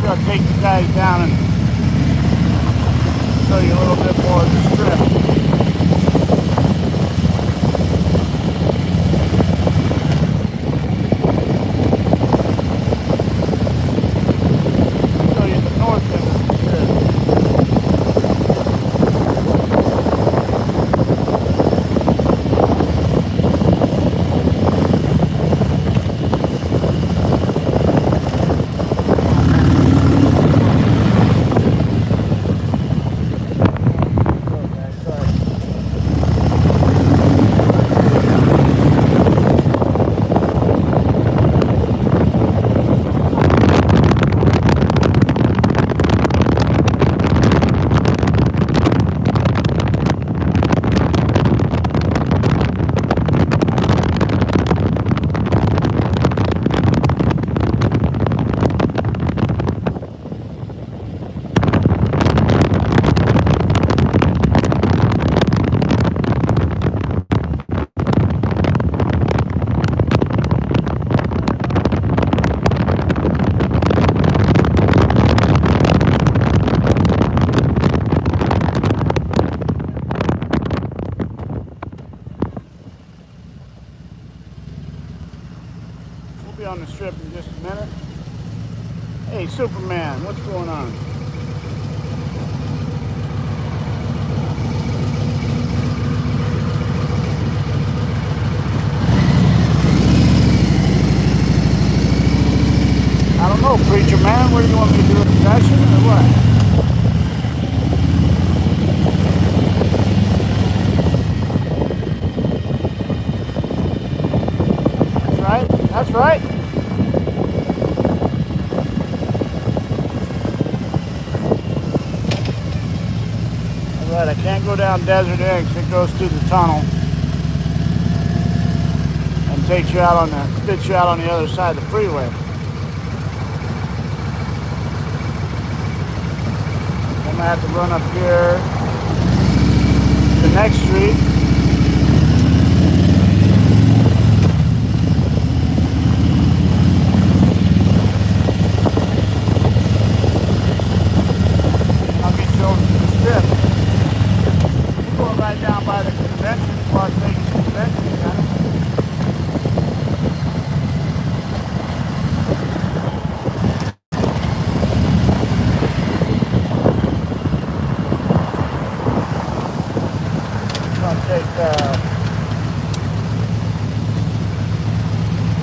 I'll take you guys down and show you a little bit more of the strip. Show you the north end of the strip. Be on the strip in just a minute. Hey, Superman, what's going on? I don't know, preacher man. What do you want me to do, a confession or what? That's right. All right, I can't go down Desert X. It goes through the tunnel and takes you out on the, spits you out on the other side of the freeway. I'm gonna have to run up here to the next street. Right down by the convention, Las Vegas Convention Center. I'll take,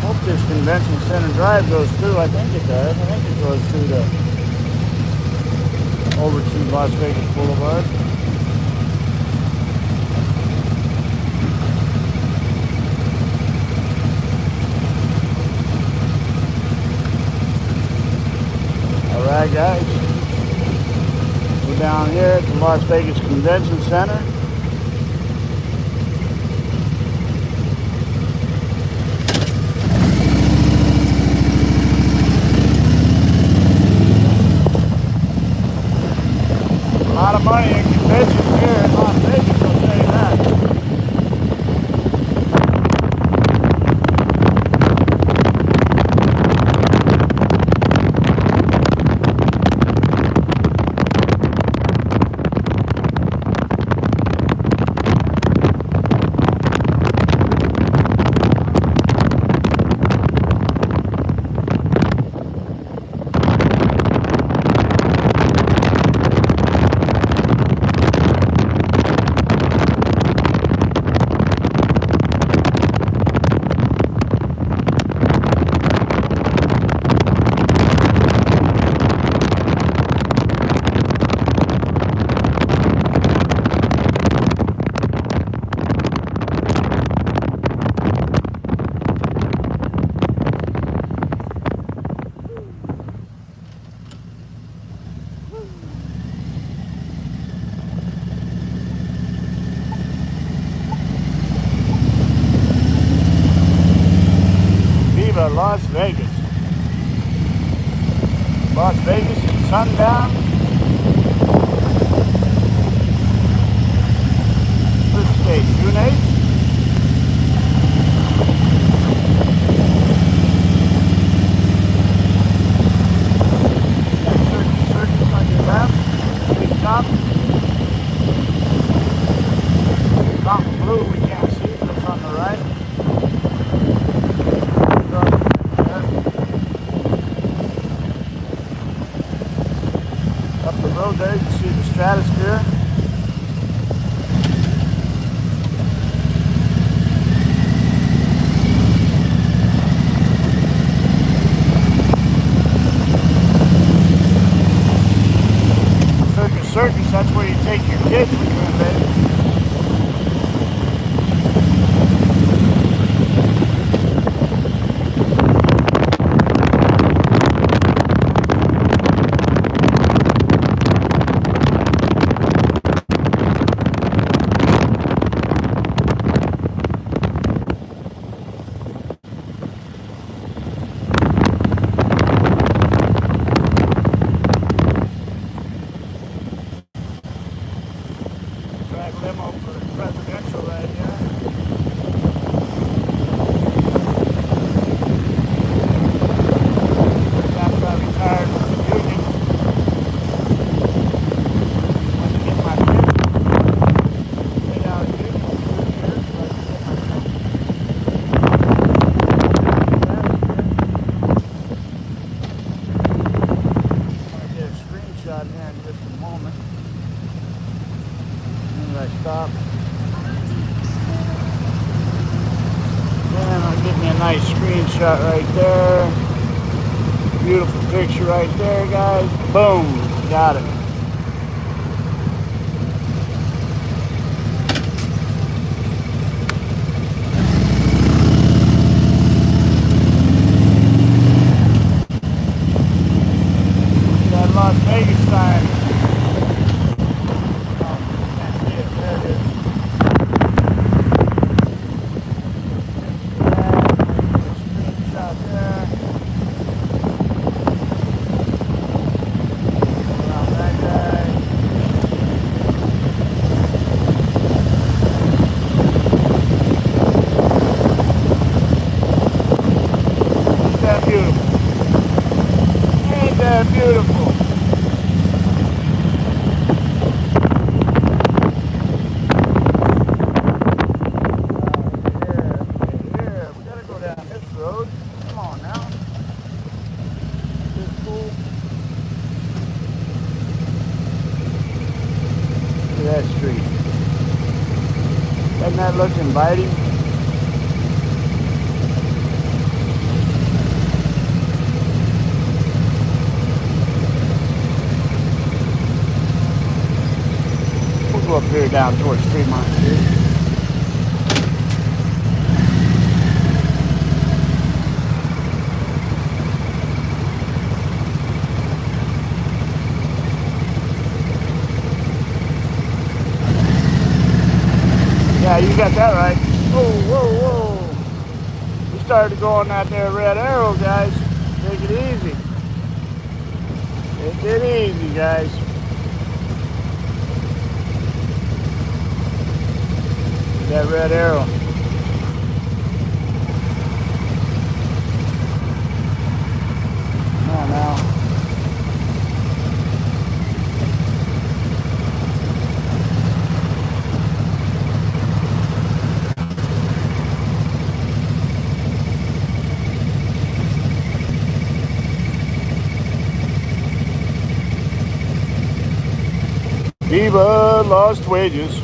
hope this Convention Center Drive goes through. I think it does. I think it goes through over to Las Vegas Boulevard. Alright guys, we're down here at the Las Vegas Convention Center. A lot of money in conventions here in Las Vegas, I'll tell you that. Las Vegas. Las Vegas at sundown. First stage, June 8th. Circus on your left. Big top. Mountain Blue, we can't see, but it's on the right. Up the road there, you can see the stratosphere. Circus, that's where you take your kids when you're in Vegas. Limo for presidential right here. After I retired from the union, went to get my pension. Stayed out of union for 2 years, so I could get my pension. I'm going to get a screenshot here in just a moment. I stop. And I'll give me a nice screenshot right there. Beautiful picture right there, guys. Boom. Got it. That Las Vegas sign. Beautiful. Yeah, we gotta go down this road. Come on now. This is cool. Look at that street. Doesn't that look inviting? Go up here down towards Fremont Street. Yeah, you got that right. Whoa. We started to go on that there red arrow, guys. Take it easy. Take it easy, guys. That red arrow. Come on now. Viva Lost Wages.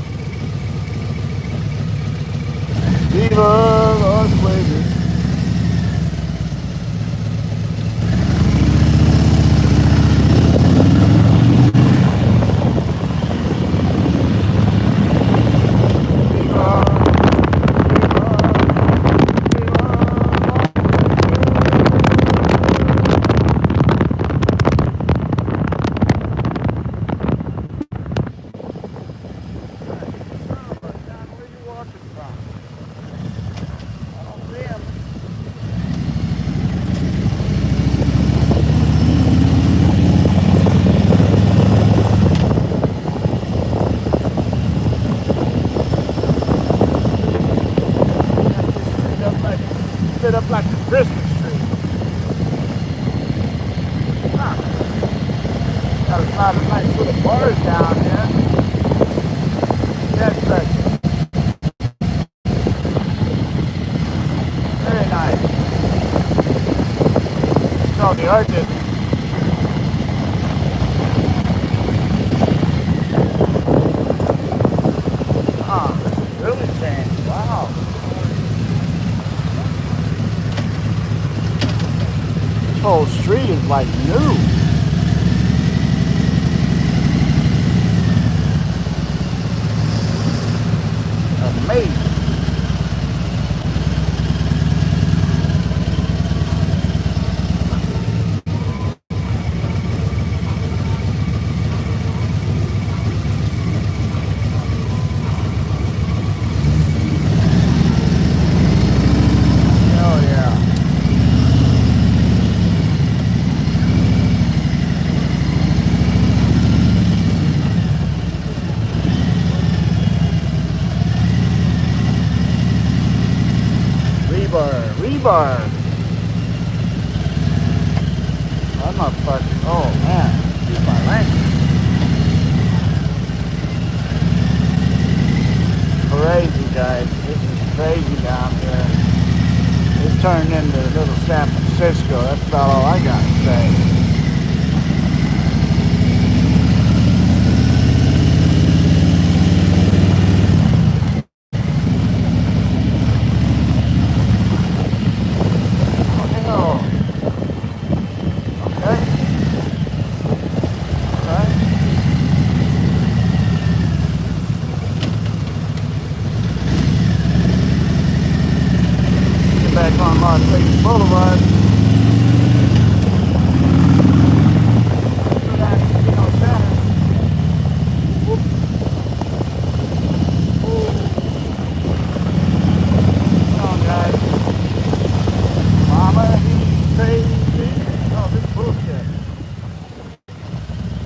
Viva Las Vegas. Where you walking from? I don't see him. cars down here. That's good. Very nice. It's called the Art District. This is really changed. Wow. This whole street is like new. Amazing. Oh yeah. Rebar. That motherfucker. Oh man, excuse my language. Crazy, guys. This is crazy down here. It's turned into little San Francisco. That's about all I got to say. Back on Las Vegas Boulevard. Go down to Casino Center. Whoop. Come on, guys. Mama, he's crazy. Oh, this bullshit.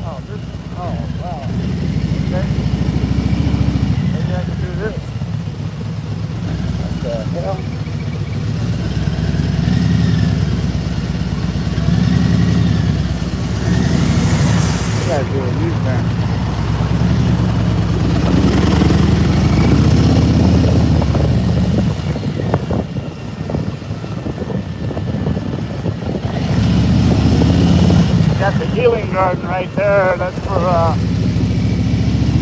Oh, this. Oh, wow. Okay. Maybe I can do this. What the hell? Gotta do a U-turn. Got the healing garden right there. That's for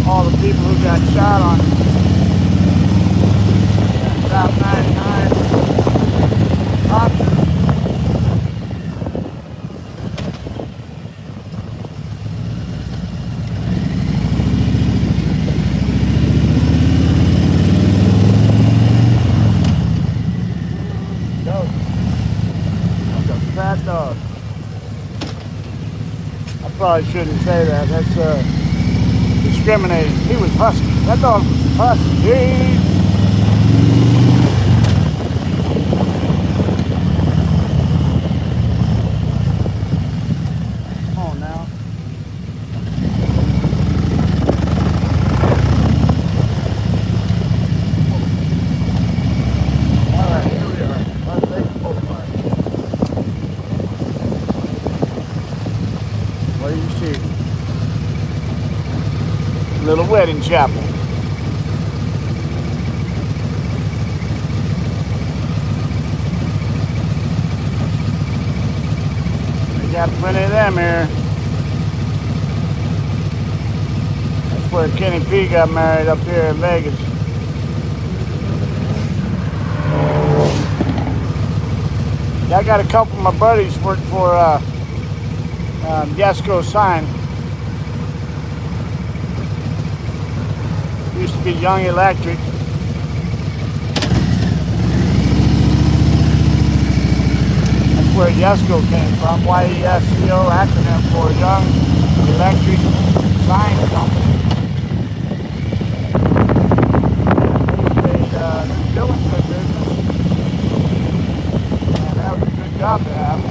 all the people who got shot on South 99 option. Fat dog. I probably shouldn't say that. That's discriminating. He was husky. That dog was husky. Come on now. All right, here we are. Let's take a postcard. What do you see? Little wedding chapel. We got plenty of them here. That's where Kenny P got married up here in Vegas. I got a couple of my buddies work for Yesco Sign. Used to be Young Electric. That's where Yesco came from. YESCO, acronym for Young Electric Sign Company. They're still in good business. And that was a good job to have.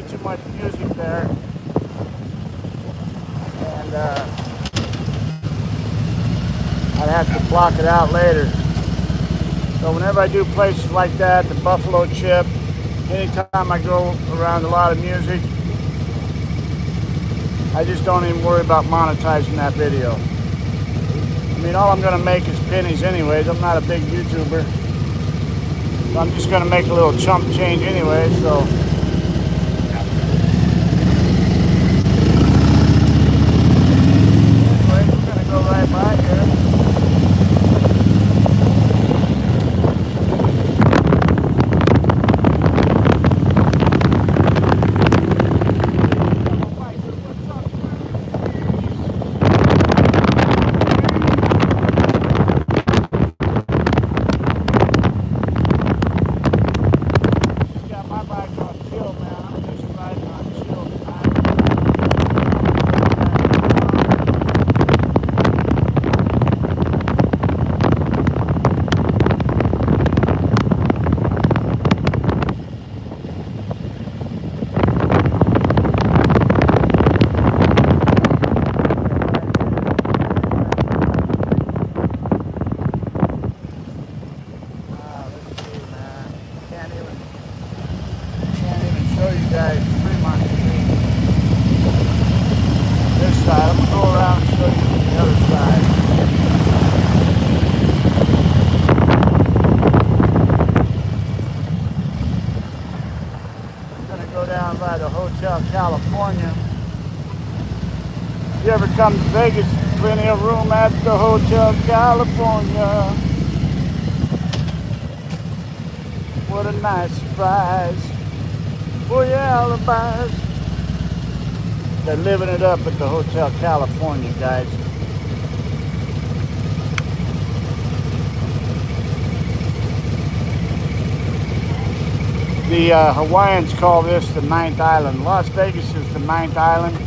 Too much music there. and I'd have to block it out later. So whenever I do places like that, the Buffalo Chip, anytime I go around a lot of music, I just don't even worry about monetizing that video. I mean, all I'm going to make is pennies anyways. I'm not a big YouTuber. So I'm just going to make a little chump change anyway, so. Anyway, we're going to go right by here. Fremont Street. This side. I'm going to go around and show you the other side. I'm going to go down by the Hotel California. If you ever come to Vegas, plenty of room at the Hotel California. What a nice surprise for your alibis. They're living it up at the Hotel California, guys. The Hawaiians call this the ninth island. Las Vegas is the ninth island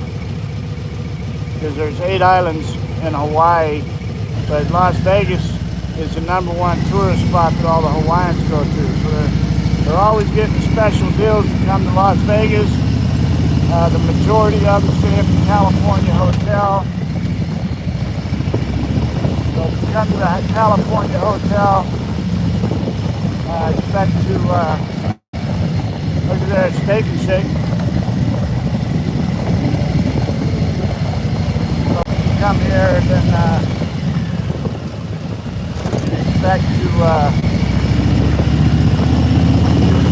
because there's 8 islands in Hawaii, but Las Vegas is the #1 tourist spot that all the Hawaiians go to. So they're always getting special deals to come to Las Vegas. The majority of them stay at the California Hotel. So if you come to the California Hotel, expect to look at their Steak and Shake. So if you come here, then expect to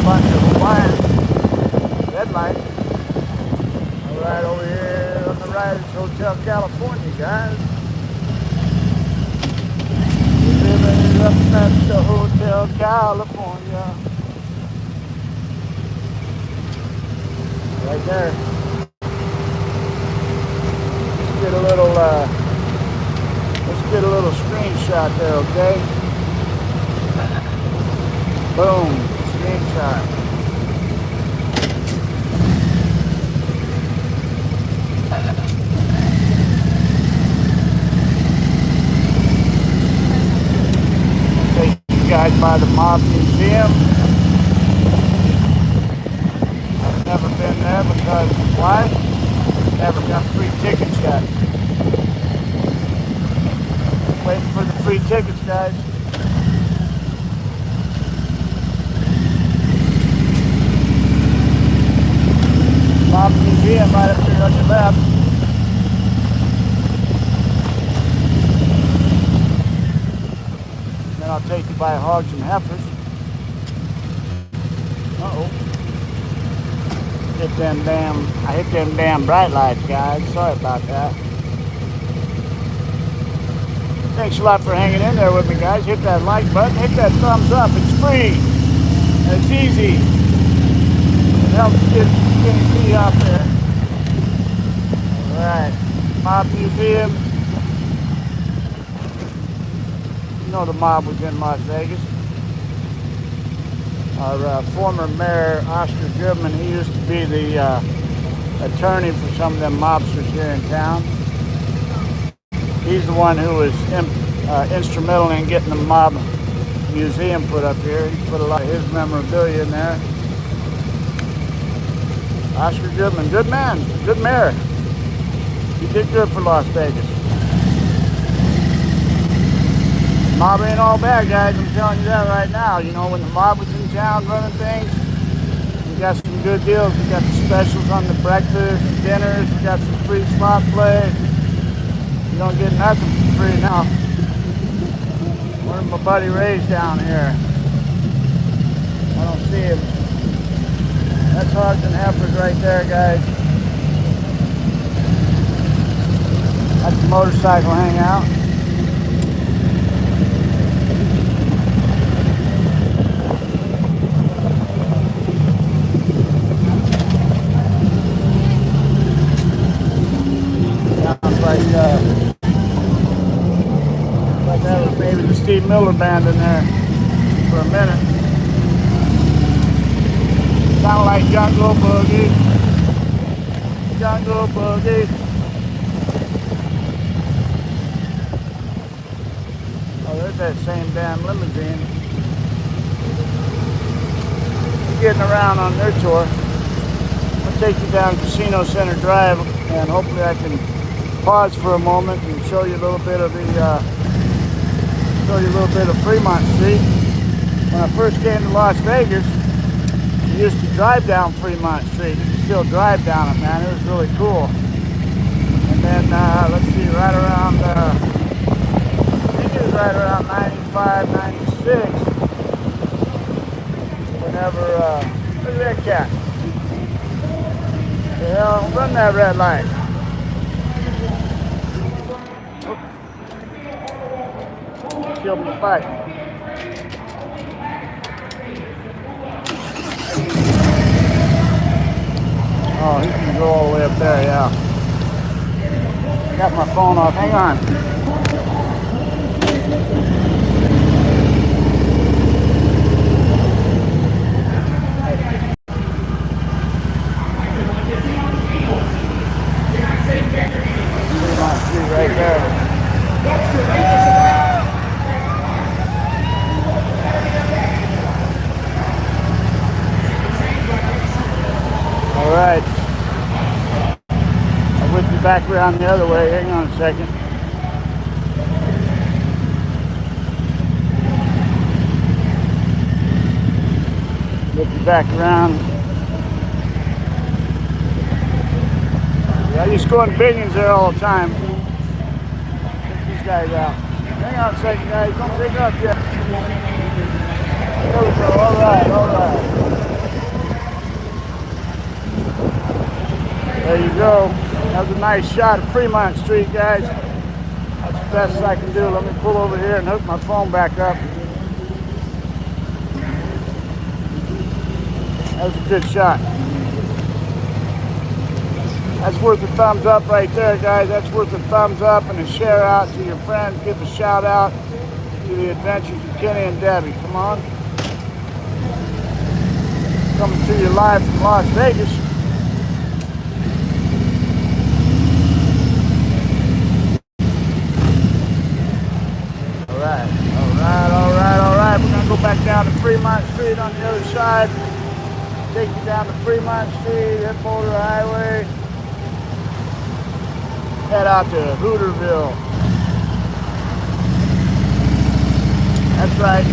bunch of Hawaiians. Red light. Right over here on the right is Hotel California, guys. We're living up at the Hotel California. Right there. Let's get a little screenshot there, okay? Boom. Screenshot. Take you guys by the Mob Museum. I've never been there because why? Never got free tickets yet. Waiting for the free tickets, guys. Mob Museum right up here on your left. Then I'll take you by Hogs and Heifers. Uh-oh. I hit them damn bright lights, guys. Sorry about that. Thanks a lot for hanging in there with me, guys. Hit that like button. Hit that thumbs up. It's free. And it's easy. It helps get me out there. Alright. Mob Museum. You know the mob was in Las Vegas. Our former mayor, Oscar Goodman, he used to be the attorney for some of them mobsters here in town. He's the one who was instrumental in getting the mob museum put up here. He put a lot of his memorabilia in there. Oscar Goodman, good man, good mayor. You did good for Las Vegas. Mob ain't all bad, guys. I'm telling you that right now. You know, when the mob was in town running things, we got some good deals. We got the specials on the breakfast, dinners. We got some free slot play. You don't get nothing for free now. Where's my buddy Ray's down here? I don't see him. That's Hogs and Heifers right there, guys. That's the motorcycle hangout. Sounds like that was maybe the Steve Miller Band in there for a minute. Sound like Jungle Boogie. Jungle Boogie. Oh, there's that same damn limousine. Getting around on their tour. I'll take you down Casino Center Drive, and hopefully I can pause for a moment and show you a little bit of Fremont Street. When I first came to Las Vegas, you used to drive down Fremont Street. You could still drive down it, man. It was really cool. And then, let's see, right around, I think it was right around 95, 96, whenever, look at that cat. The hell, run that red light. Killed me the bike. Oh, he can go all the way up there, yeah. Got my phone off. Hang on. Fremont Street right there. All right. I'll whip you back around the other way. Hang on a second. Whip you back around. Yeah, I used to go in Binions there all the time. Check these guys out. Hang on a second, guys. Don't take off yet. There we go. All right, all right. There you go. That was a nice shot of Fremont Street, guys. That's the best I can do. Let me pull over here and hook my phone back up. That was a good shot. That's worth a thumbs up right there, guys. That's worth a thumbs up and a share out to your friends. Give a shout out to the Adventures of Kenny and Debbie. Come on. Coming to you live from Las Vegas. All right. We're gonna go back down to Fremont Street on the other side. Take you down to Fremont Street, hit Boulder Highway. Head out to Hooterville. That's right.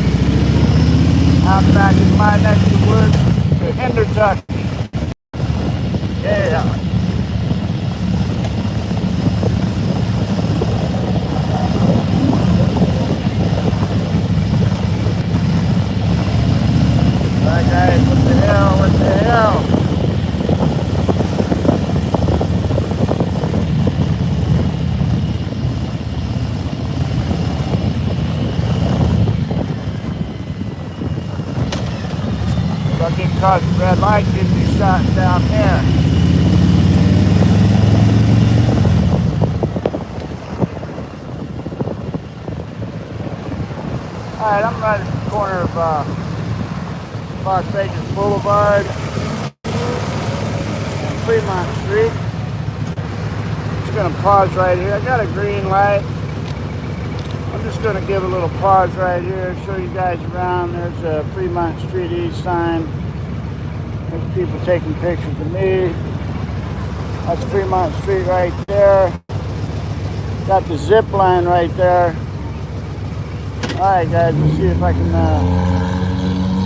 Out back in my neck of the woods to Hendertuck. Yeah. Alright guys, what the hell? If I get caught at the red light, give me a shot down there. Alright, I'm right at the corner of Las Vegas Boulevard and Fremont Street. Just gonna pause right here. I got a green light. I'm just gonna give a little pause right here, show you guys around. There's a Fremont Street East sign. There's people taking pictures of me. That's Fremont Street right there. Got the zip line right there. Alright guys, let's see if I can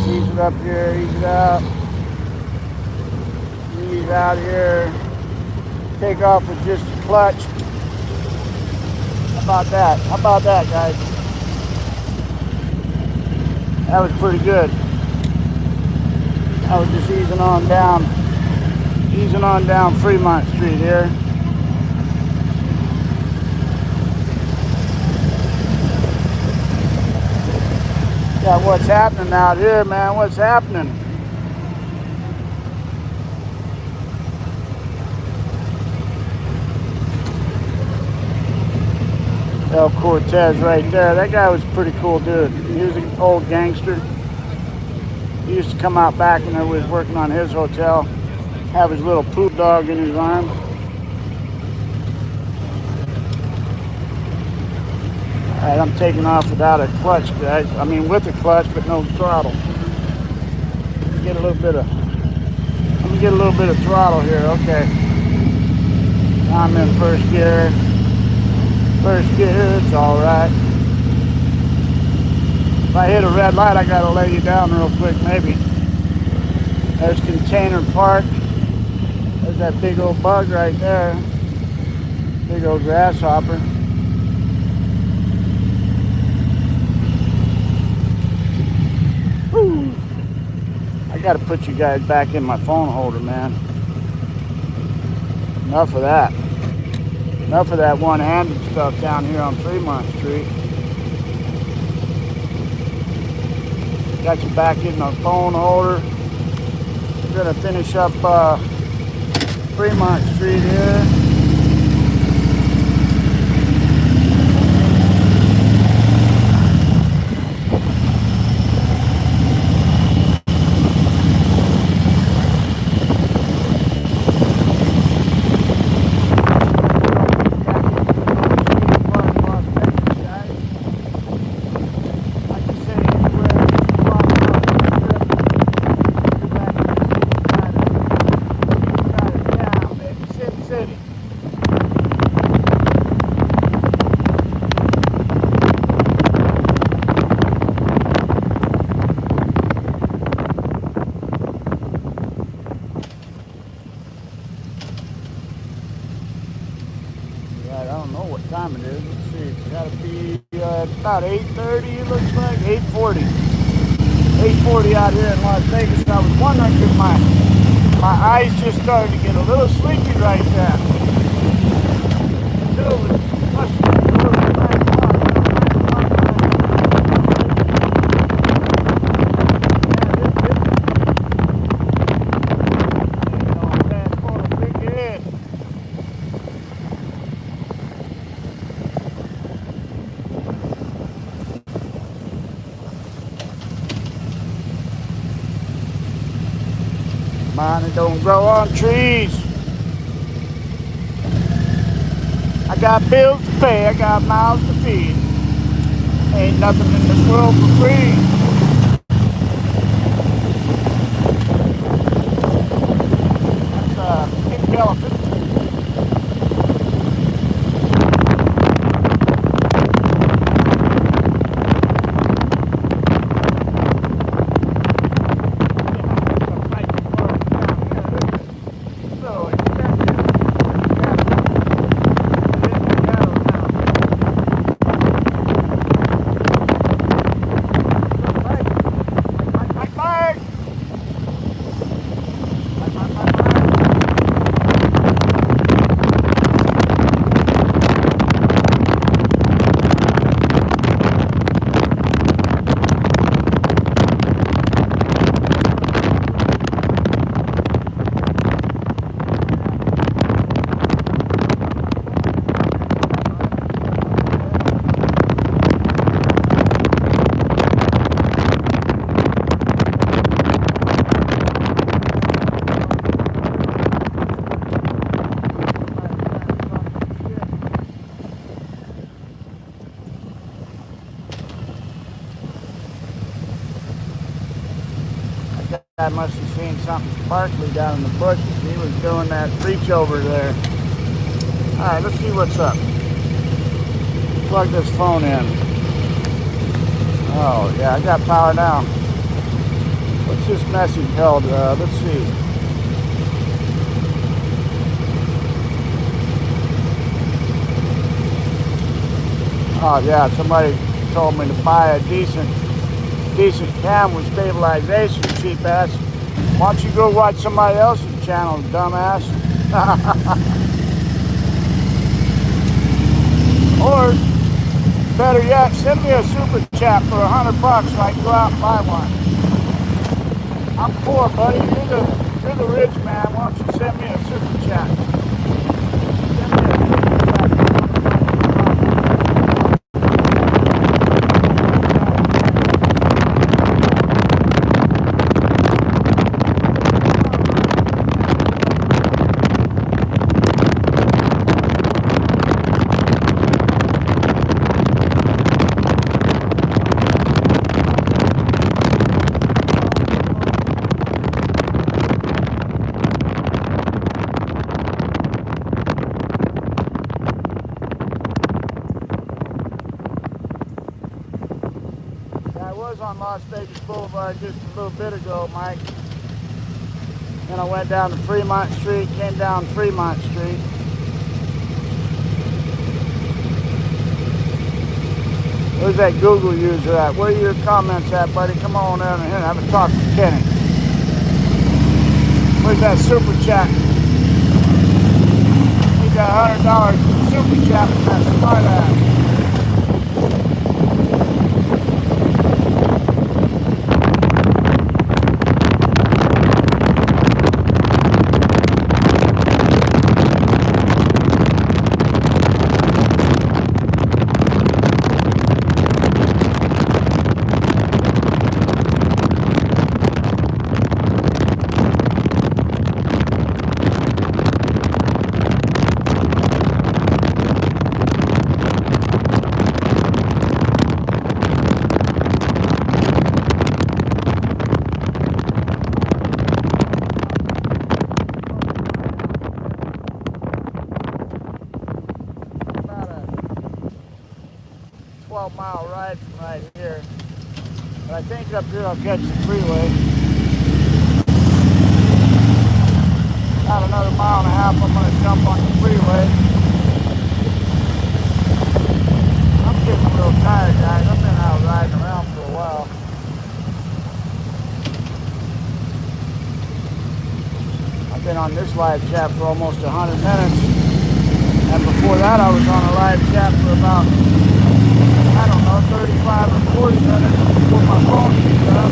ease it up here, ease it out. Ease out here. Take off with just the clutch. How about that? How about that, guys? That was pretty good. I was just easing on down Fremont Street here. Yeah, what's happening out here, man? What's happening? El Cortez right there. That guy was a pretty cool dude. He was an old gangster. He used to come out back when I was working on his hotel, have his little poop dog in his arm. Alright, I'm taking off without a clutch, guys. I mean with a clutch, but no throttle. Let me get a little bit of throttle here. Okay. I'm in first gear. First gear, it's alright. If I hit a red light, I gotta lay you down real quick, maybe. There's Container Park. There's that big old bug right there. Big old grasshopper. Whew. I gotta put you guys back in my phone holder, man. Enough of that. Enough of that one-handed stuff down here on Fremont Street. Got you back in the phone holder. We're gonna finish up Fremont Street here. Time it is. Let's see. It's got to be about 8:30. It looks like 8:40. 8:40 out here in Las Vegas. And I was wondering if my eyes just started to get a little sleepy right there. It must be a little 9 o'clock. Mine don't grow on trees. I got bills to pay, I got mouths to feed. Ain't nothing in this world for free. That's a pink elephant. I must have seen something sparkly down in the bushes. He was doing that reach over there. Alright, let's see what's up. Plug this phone in. Oh, yeah, I got power now. What's this message held? Let's see. Oh, yeah, somebody told me to buy a decent cam with stabilization, cheap ass. Why don't you go watch somebody else's channel, dumbass? Or, better yet, send me a super chat for $100 so I can go out and buy one. I'm poor, buddy. You're the rich man. Why don't you send me a super chat? Send me a super chat. On Las Vegas Boulevard just a little bit ago, Mike. Then I went down to Fremont Street, came down Fremont Street. Where's that Google user at? Where are your comments at, buddy? Come on down here and have a talk with Kenny. Where's that super chat? Need that $100 super chat with that smart ass. Mile ride from right here. But I think up here I'll catch the freeway. About another mile and a half I'm going to jump on the freeway. I'm getting real tired, guys. I've been out riding around for a while. I've been on this live chat for almost 100 minutes. And before that I was on a live chat for about, I don't know, 35 or 40 minutes before my phone came up.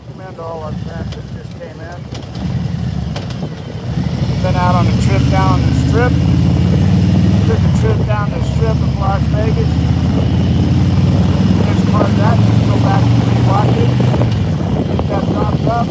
recommend all our friends that just came in. Been out on a trip down the strip. Took a trip down the strip of Las Vegas. Next part of that, you can go back and rewatch it. Hit that thumbs up.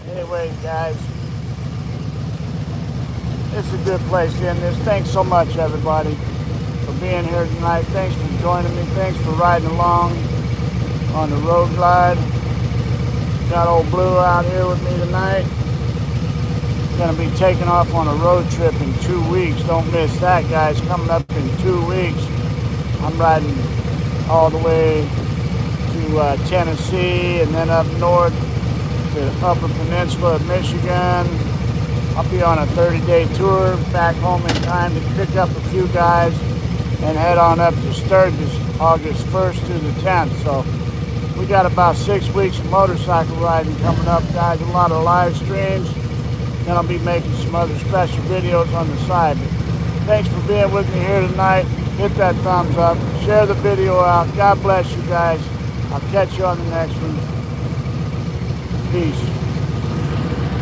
Anyway, guys, it's a good place to end this. Thanks so much, everybody, for being here tonight. Thanks for joining me. Thanks for riding along on the road glide. Got old Blue out here with me tonight. Going to be taking off on a road trip in 2 weeks. Don't miss that, guys. Coming up in 2 weeks. I'm riding all the way to Tennessee and then up north to Upper Peninsula of Michigan. I'll be on a 30-day tour back home in time to pick up a few guys and head on up to Sturgis August 1st to the 10th. So we got about 6 weeks of motorcycle riding coming up, guys. A lot of live streams. Then I'll be making some other special videos on the side. But thanks for being with me here tonight. Hit that thumbs up. Share the video out. God bless you guys. I'll catch you on the next one. Peace.